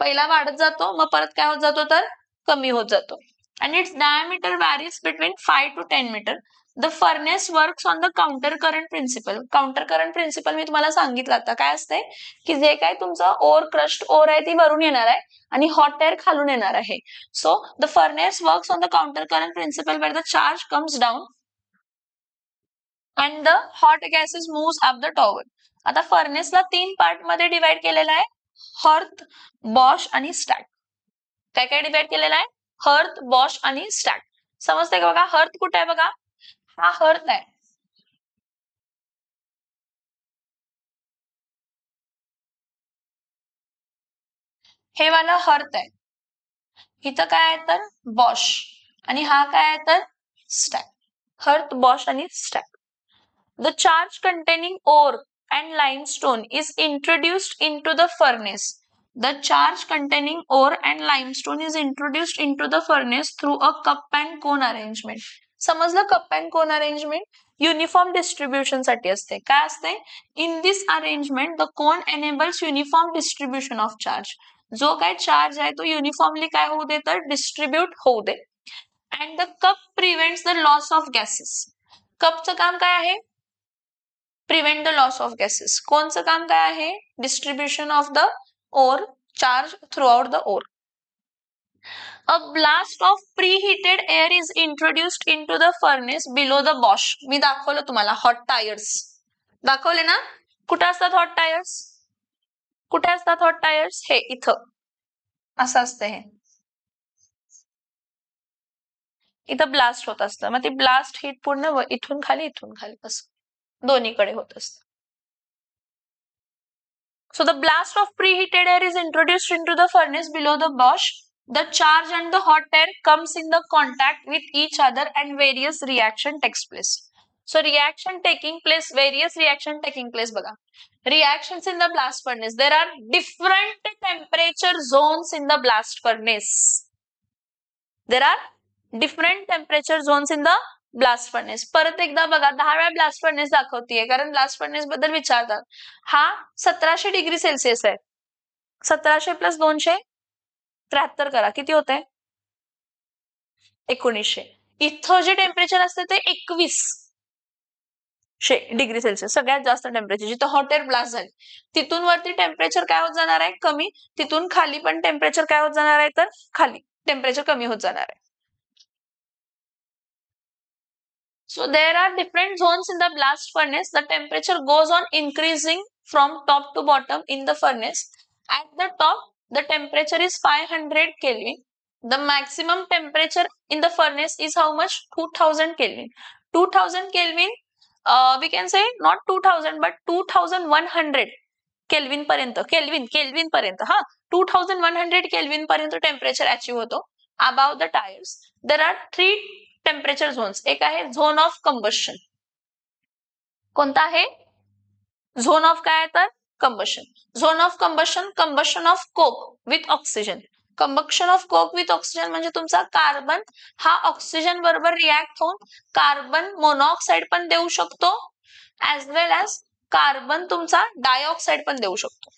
पहिला वाढत जातो मग परत काय होत जातो तर कमी होत जातो. आणि it's diameter varies between 5 to 10 metre. The furnace works on the counter current principle. Counter current principle मी तुम्हाला सांगितलं आता काय असते की जे काय तुमचं ओर क्रस्ट ओर आहे ती वरून येणार आहे आणि हॉट एअर खालून येणार आहे. So the furnace works on the counter current principle where the charge comes down and the hot gases moves up the tower. आता फर्नेसला 3 पार्ट मध्ये डिवाइड केलेला आहे, हर्थ बॉश आणि स्टॅक. काय काय डिवाइड केलेला आहे? हर्थ बॉश आणि स्टॅक. समजतंय का बघा, हर्थ कुठे आहे बघा, हा हर्थ आहे. हे वाला हर्थ आहे. इथं काय आहे तर बॉश आणि हा काय आहे तर स्टॅक. हर्थ बॉश आणि stack. The charge containing ore and limestone is introduced into the furnace the charge containing ore and limestone is introduced into the furnace through a cup and cone arrangement. समजलं? Cup and cone arrangement uniform distribution साठी असते. काय असते? In this arrangement the cone enables uniform distribution of charge. जो काय charge आहे तो uniformly काय होऊ दे तर डिस्ट्रीब्यूट होऊ दे. And the cup prevents the loss of gases. कपचं काम काय आहे? Prevent the loss of gases. कोणचं काम काय आहे? Distribution of the ore charge throughout the ore. A blast of preheated air is introduced into the furnace below the Bosch. मी दाखवलं तुम्हाला हॉट टायर्स. दाखवले ना? कुठे असतात हॉट टायर्स? कुठे असतात हॉट टायर्स? हे इथं असं असतं. हे इथं ब्लास्ट होत असतं. मग ते ब्लास्ट हीट पूर्ण इथून खाली असं दोन्हीकडे होत असतं. So the blast of preheated air is introduced into the furnace below the Bosch. The charge and the hot air comes in the contact with each other and various reaction takes place. So reaction taking place, various reaction taking place बघा. Reactions in the blast furnace. There are different temperature zones in the blast furnace. There are different temperature zones in the blast furnace. परत एकदा बघा 10 वेळा blast furnace दाखवतीये कारण blast furnace बद्दल विचारतात. हा 1700 degree Celsius आहे. 1700 प्लस 273 करा किती होते? 1900. इथं जे टेम्परेचर असते ते 2100 डिग्री सेल्सिअस. सगळ्यात जास्त टेम्परेचर जिथं हॉट एअर ब्लास्ट झाली तिथून वरती टेम्परेचर काय होत जाणार आहे? कमी. तिथून खाली पण टेम्परेचर काय होत जाणार आहे तर खाली टेम्परेचर कमी होत जाणार आहे. So there are different zones in the blast furnace. The temperature goes on increasing from top to bottom in the furnace. At the top, the temperature is 500 Kelvin. The maximum temperature in the furnace is how much? 2000 Kelvin. 2000 Kelvin, we can say not 2000 but 2100 Kelvin पर्यंत. Kelvin पर्यंत. हा 2100 Kelvin पर्यंत temperature achieve होतो above the tires. There are 3 temperature zones. एक आहे zone of combustion. कोणता आहे? Zone of काय तर combustion. Zone of combustion, combustion of coke with oxygen. Combustion of coke with oxygen म्हणजे तुमचा कार्बन हा ऑक्सिजन बरोबर रिॲक्ट होऊन कार्बन मोनॉक्साइड पण देऊ शकतो ऍज वेल एज कार्बन तुमचा डायऑक्साइड पण देऊ शकतो.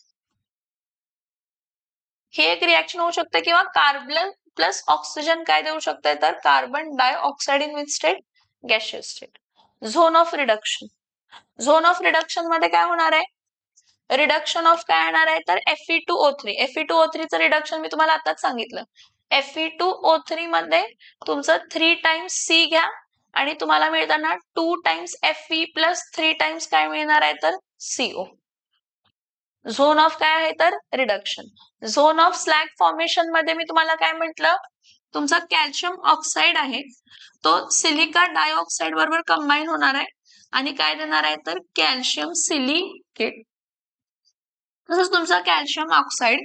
हे एक रिॲक्शन होऊ शकते किंवा कार्बन प्लस ऑक्सिजन काय देऊ शकते तर carbon dioxide in which state? Gaseous state. Zone of reduction. Zone of reduction मध्ये काय होणार आहे? रिडक्शन ऑफ काय येणार आहे तर Fe2O3. Fe2O3 चं रिडक्शन मी तुम्हाला आताच सांगितलं. Fe2O3 मध्ये तुमचं 3 टाइम्स C घ्या आणि तुम्हाला मिळताना 2 टाइम्स Fe प्लस 3 टाइम्स काय मिळणार आहे तर CO. झोन ऑफ काय आहे तर reduction. Zone of slag formation मध्ये मी तुम्हाला काय म्हटलं? तुमचा कॅल्शियम ऑक्साइड आहे तो सिलिका डायऑक्साइड बरोबर कंबाईन होणार आहे आणि काय देणार आहे तर कॅल्शियम सिलिकेट. तसंच तुमचा कॅल्शियम ऑक्साइड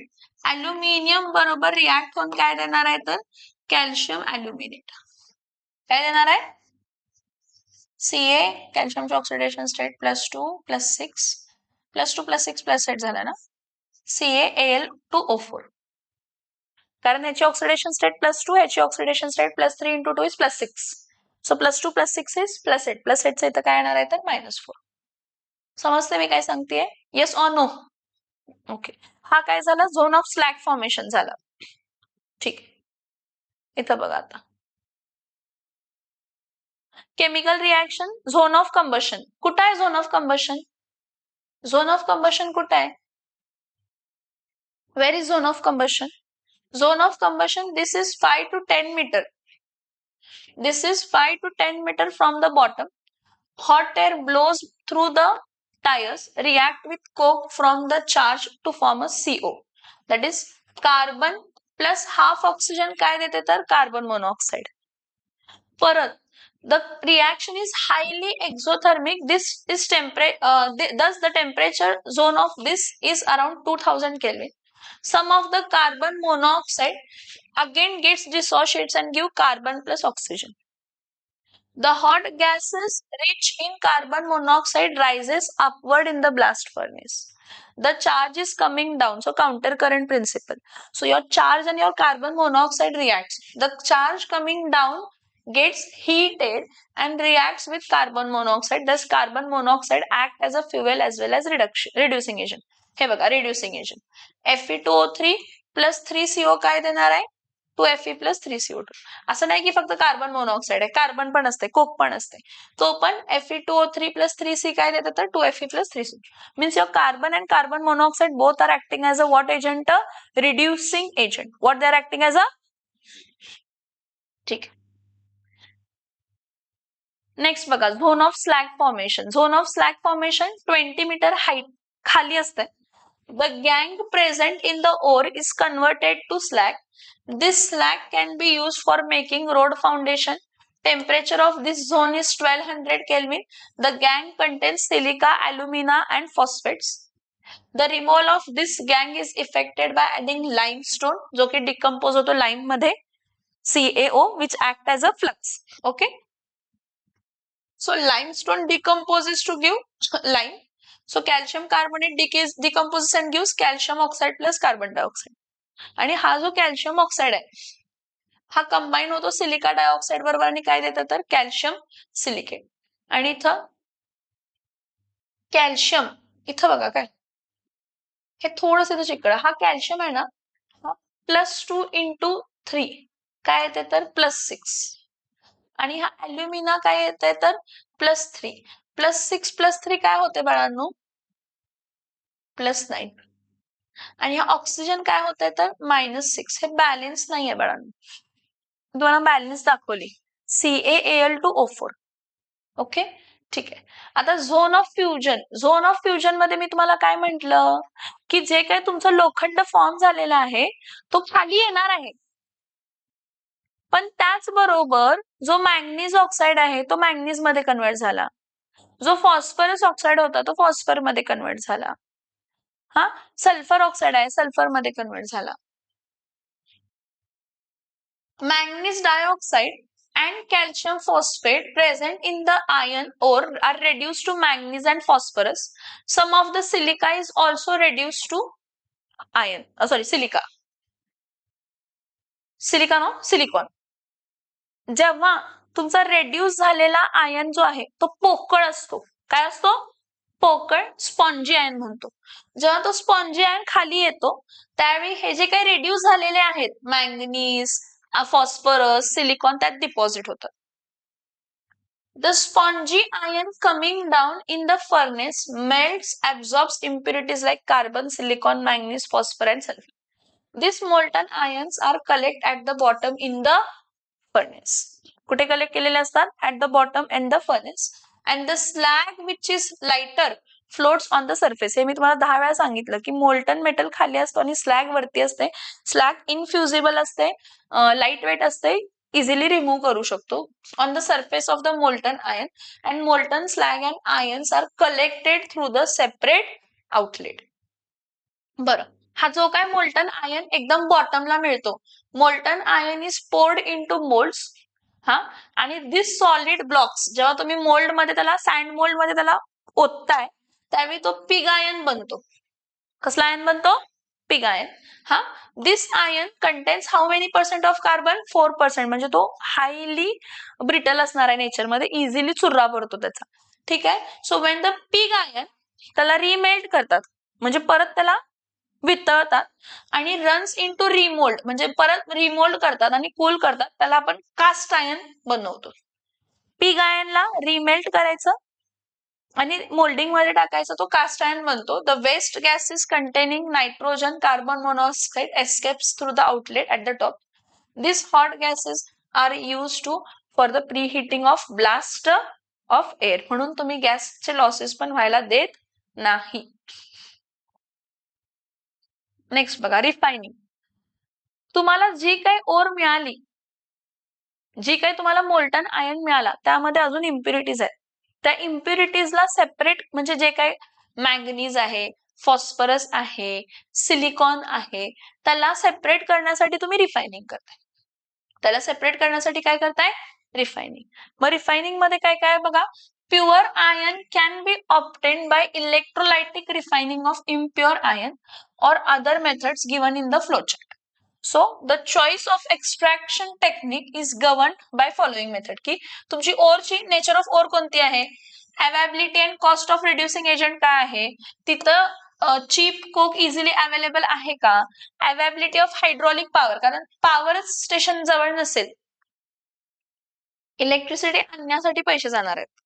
अल्युमिनियम बरोबर रिॲक्ट होऊन काय देणार आहे तर कॅल्शियम अल्युमिनेट. काय देणार आहे? Ca कॅल्शियमचे ऑक्सिडेशन स्टेट +2 +6 +2 +6 +8 झाला ना. CaAl2O4. कारण ह्याची ऑक्सिडेशन स्टेट +2, ह्याची oxidation state +3 × 2 is +6. So +2 +6 is +8. +8 चं इथं काय येणार आहे तर -4. समजते मी काय सांगतेय? Yes or no? ओके. हा काय झाला? झोन ऑफ स्लॅग फॉर्मेशन झाला. ठीक आहे. इथं बघा आता chemical reaction. Zone of combustion. कुठं आहे zone of combustion? Zone of combustion कुठं आहे? Where is zone of combustion? Zone of combustion, this is 5 to 10 meter. This is 5 to 10 meter from the bottom. Hot air blows through the tires, react with coke from the charge to form a CO. That is carbon plus half oxygen काय देते तर carbon monoxide. परत the reaction is highly exothermic. This is thus the temperature zone of this is around 2000 Kelvin. Some of the carbon monoxide again gets dissociates and give carbon plus oxygen. The hot gases rich in carbon monoxide rises upward in the blast furnace. the charge is coming down. So counter current principle. So your charge and your carbon monoxide reacts. The charge coming down gets heated and reacts with carbon monoxide. Thus carbon monoxide act as a fuel as well as reducing agent. हे बघा reducing agent. Fe2O3 plus 3CO काय देणार आहे? 2Fe plus 3CO2. असं नाही की फक्त carbon monoxide आहे, कार्बन पण असते, कोक पण असते, तो पण Fe2O3 plus 3C काय देतात तर 2Fe plus 3CO. Means your carbon and carbon monoxide both are acting as a what agent? A reducing agent. What they are acting as a? ठीक. नेक्स्ट बघा zone of slag formation. Zone of slag formation 20 metre height खाली असते. The gangue present in the ore is converted to slag. This slag can be used for making road foundation. Temperature of this zone is 1200 Kelvin. The gangue contains silica, alumina and phosphates. The removal of this gangue is effected by adding limestone, जो कि decompose होतो lime मध्ये, CaO, which act as a flux. Okay. So limestone decomposes to give lime. So calcium carbonate decomposes and gives calcium oxide plus carbon dioxide. आणि हा जो calcium oxide आहे हा combine होतो सिलिका डायऑक्साइड बरोबर आणि काय देतं तर कॅल्शियम सिलिकेट. आणि इथं कॅल्शियम इथं बघा काय हे थोडंसं इथं चिकट, हा कॅल्शियम आहे ना हा +2 × 3 काय येते तर +6 आणि हा अल्युमिना काय येते तर +3 +6 +3 काय होते बाळांनो +9 आणि हा ऑक्सिजन काय होतंय तर -6. हे बॅलन्स नाहीये बाळांनो, तुम्हाला बॅलन्स दाखवली CaAl2O4. ओके ठीक आहे. आता zone of fusion. Zone of fusion मध्ये मी तुम्हाला काय म्हंटल की जे काही तुमचं लोखंड फॉर्म झालेला आहे तो खाली येणार आहे, पण त्याचबरोबर जो मॅंगनीज ऑक्साइड आहे तो मॅंगनीज मध्ये कन्वर्ट झाला, जो फॉस्फरस ऑक्साइड होता तो फॉस्फर मध्ये कन्वर्ट झाला, हा सल्फर ऑक्साइड आहे सल्फर मध्ये कन्वर्ट झाला. Manganese dioxide and calcium phosphate present in the iron ore are reduced to manganese and phosphorus. Some of the silica is also reduced to iron. Silica. Silica no? Silicon. जेव्हा तुमचा reduce झालेला ion जो आहे तो पोकळ असतो, काय असतो पोकळ, स्पॉन्जी आयन म्हणतो. जेव्हा तो स्पॉन्जी आयन खाली येतो त्यावेळी हे जे काही रेड्यूस झालेले आहेत मॅंगनीज, फॉस्फरस, सिलिकॉन त्यात डिपॉझिट होतात. The spongy ion coming down in the furnace melts, absorbs impurities like carbon, silicon, manganese, phosphorus and sulfur. These molten ions are collected at the bottom in the furnace. कुठे collect केलेले असतात? At the bottom in the furnace. And the slag which is lighter floats on the surface. हे मी तुम्हाला 10 वेळा सांगितलं की molten metal खाली असतो आणि स्लॅग वरती असते. स्लॅग इनफ्युजिबल असते, लाईट वेट असते, इझिली रिमूव्ह करू शकतो on the surface of the molten iron. And molten slag and irons are collected through the separate outlet. बरं, हा जो काय मोल्टन आयन एकदम बॉटमला मिळतो, molten iron is poured into moulds. हा आणि दिस सॉलिड ब्लॉक्स जेव्हा तुम्ही मोल्ड मध्ये त्याला सँड मोल्ड मध्ये त्याला ओतताय त्यावेळी तो पिग आयन बनतो. कसला आयन बनतो? Pig iron. हा this iron contains how many % of carbon? 4%. म्हणजे तो हायली ब्रिटल असणार आहे नेचर मध्ये, इझिली चुर्रा पडतो त्याचा. ठीक आहे. So when the pig ion त्याला रिमेल्ट करतात म्हणजे परत त्याला वितळतात आणि रन्स इनटू रिमोल्ड म्हणजे परत रिमोल्ड करतात आणि कूल करतात, त्याला आपण कास्ट आयन बनवतो. पिग आयनला रिमेल्ट करायचं आणि मोल्डिंग मध्ये टाकायचं, तो कास्ट आयन बनतो. The waste gases containing nitrogen, carbon monoxide escapes through the outlet at the top. This hot gases are use to for the pre heating of blast of air. म्हणून तुम्ही गॅसचे losses पण व्हायला देत नाही. Next बघा refining. तुम्हाला जी काही ओर मिळाली, जी काही तुम्हाला मोल्टन आयन मिळाला त्यामध्ये अजून इम्प्युरिटीज आहेत, त्या इम्प्युरिटीजला सेपरेट म्हणजे जे काही मॅंगनीज आहे, फॉस्फरस आहे, सिलिकॉन आहे, त्याला सेपरेट करण्यासाठी तुम्ही रिफायनिंग करताय. त्याला सेपरेट करण्यासाठी काय करताय? रिफायनिंग. मग रिफायनिंग मध्ये काय काय बघा, Pure iron can be obtained by electrolytic refining of impure iron or other methods given in the flowchart. So the choice of extraction technique is governed by following method. की तुमची ओरची nature of ore कोणती आहे, availability and cost of reducing agent काय आहे, तिथं chip कोक easily available आहे का, availability of hydraulic power, कारण पॉवर स्टेशन जवळ नसेल, इलेक्ट्रिसिटी आणण्यासाठी पैसे जाणार आहेत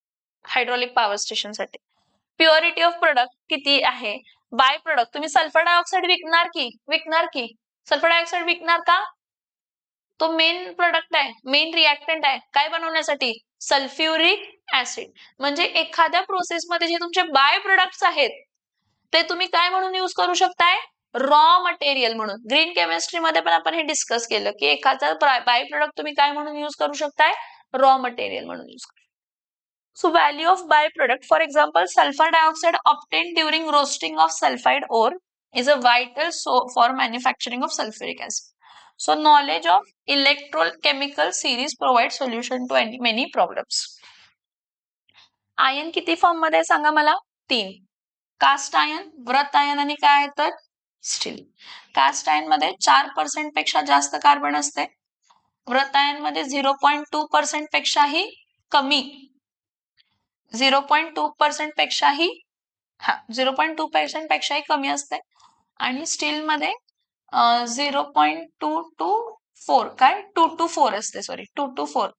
हायड्रॉलिक पॉवर स्टेशन साठी. प्युरिटी ऑफ प्रोडक्ट किती आहे, बाय प्रोडक्ट तुम्ही सल्फर डायऑक्साईड विकणार की सल्फर डायऑक्साईड विकणार का, तो मेन प्रोडक्ट आहे, मेन रिएक्टंट आहे काय बनवण्यासाठी, सल्फ्युरिक ऍसिड. म्हणजे एखाद्या प्रोसेसमध्ये जे तुमचे बाय प्रोडक्ट्स आहेत ते तुम्ही काय म्हणून यूज करू शकताय, रॉ मटेरियल म्हणून. ग्रीन केमिस्ट्री मध्ये पण आपण हे डिस्कस केलं की एखादा बाय प्रोडक्ट तुम्ही काय म्हणून यूज करू शकताय, रॉ मटेरियल म्हणून यूज करू. So value of byproduct, for example, sulfur dioxide obtained during roasting of sulfide ore is a vital for manufacturing of sulfuric acid. So knowledge of electrochemical series provides solution to many problems. Ion किती form मध्ये सांगा मला, 3. Caste ion, व्रत ion आणि काय आहे तर steel. Caste ion मध्ये 4% पेक्षा जास्त कार्बन असते, व्रत आयन मध्ये 0.2% पेक्षाही कमी, 0.2% पेक्षाही 0.2% पेक्षाही कमी असते, आणि स्टील मध्ये 0.224 काय 2 to 4 असते, सॉरी 2 to 4,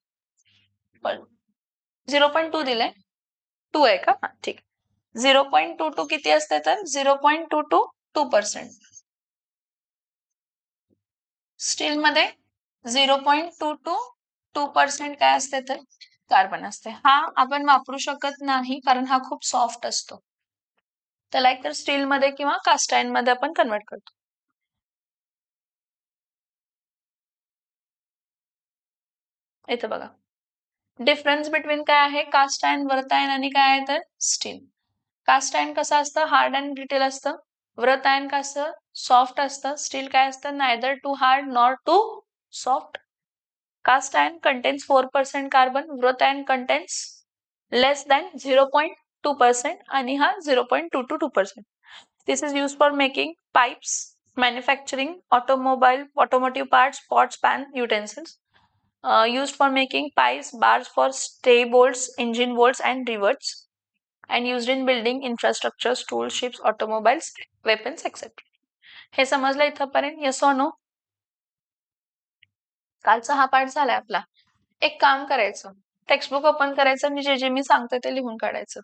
0.2 दिले, 2 आहे का, ठीक. 0.22 किती असते तर 0.222%. स्टील मध्ये 0.222% काय असते तर कार्बन असते. हा आपण वापरू शकत नाही कारण हा खूप सॉफ्ट असतो, त्याला एकतर स्टील मध्ये किंवा कास्ट आयर्न मध्ये आपण कन्वर्ट करतो. इथे बघा डिफरन्स बिटवीन काय आहे, कास्ट आयर्न, व्रत आयर्न आणि काय आहे तर स्टील. कास्ट आयर्न कसं असतं, हार्ड अँड ब्रिटल असतं, व्रत आयर्न कसं सॉफ्ट असतं, स्टील काय असतं, neither too hard nor too soft. Cast iron contains 4% carbon, wrought iron contains less than 0.2% आणि हा 0.222%. This is used for making pipes, manufacturing automotive parts, pots, pan, utensils. Used for making pipes, bars for stay bolts, engine bolts and rivets, and used in building infrastructures, tools, ships, automobiles, weapons, etc. हे समजलं इथपर्यंत, yes or no? कालचा हा पाठ झालाय आपला. एक काम करायचं, टेक्स्टबुक ओपन करायचं आणि जे जे मी सांगते ते लिहून काढायचं.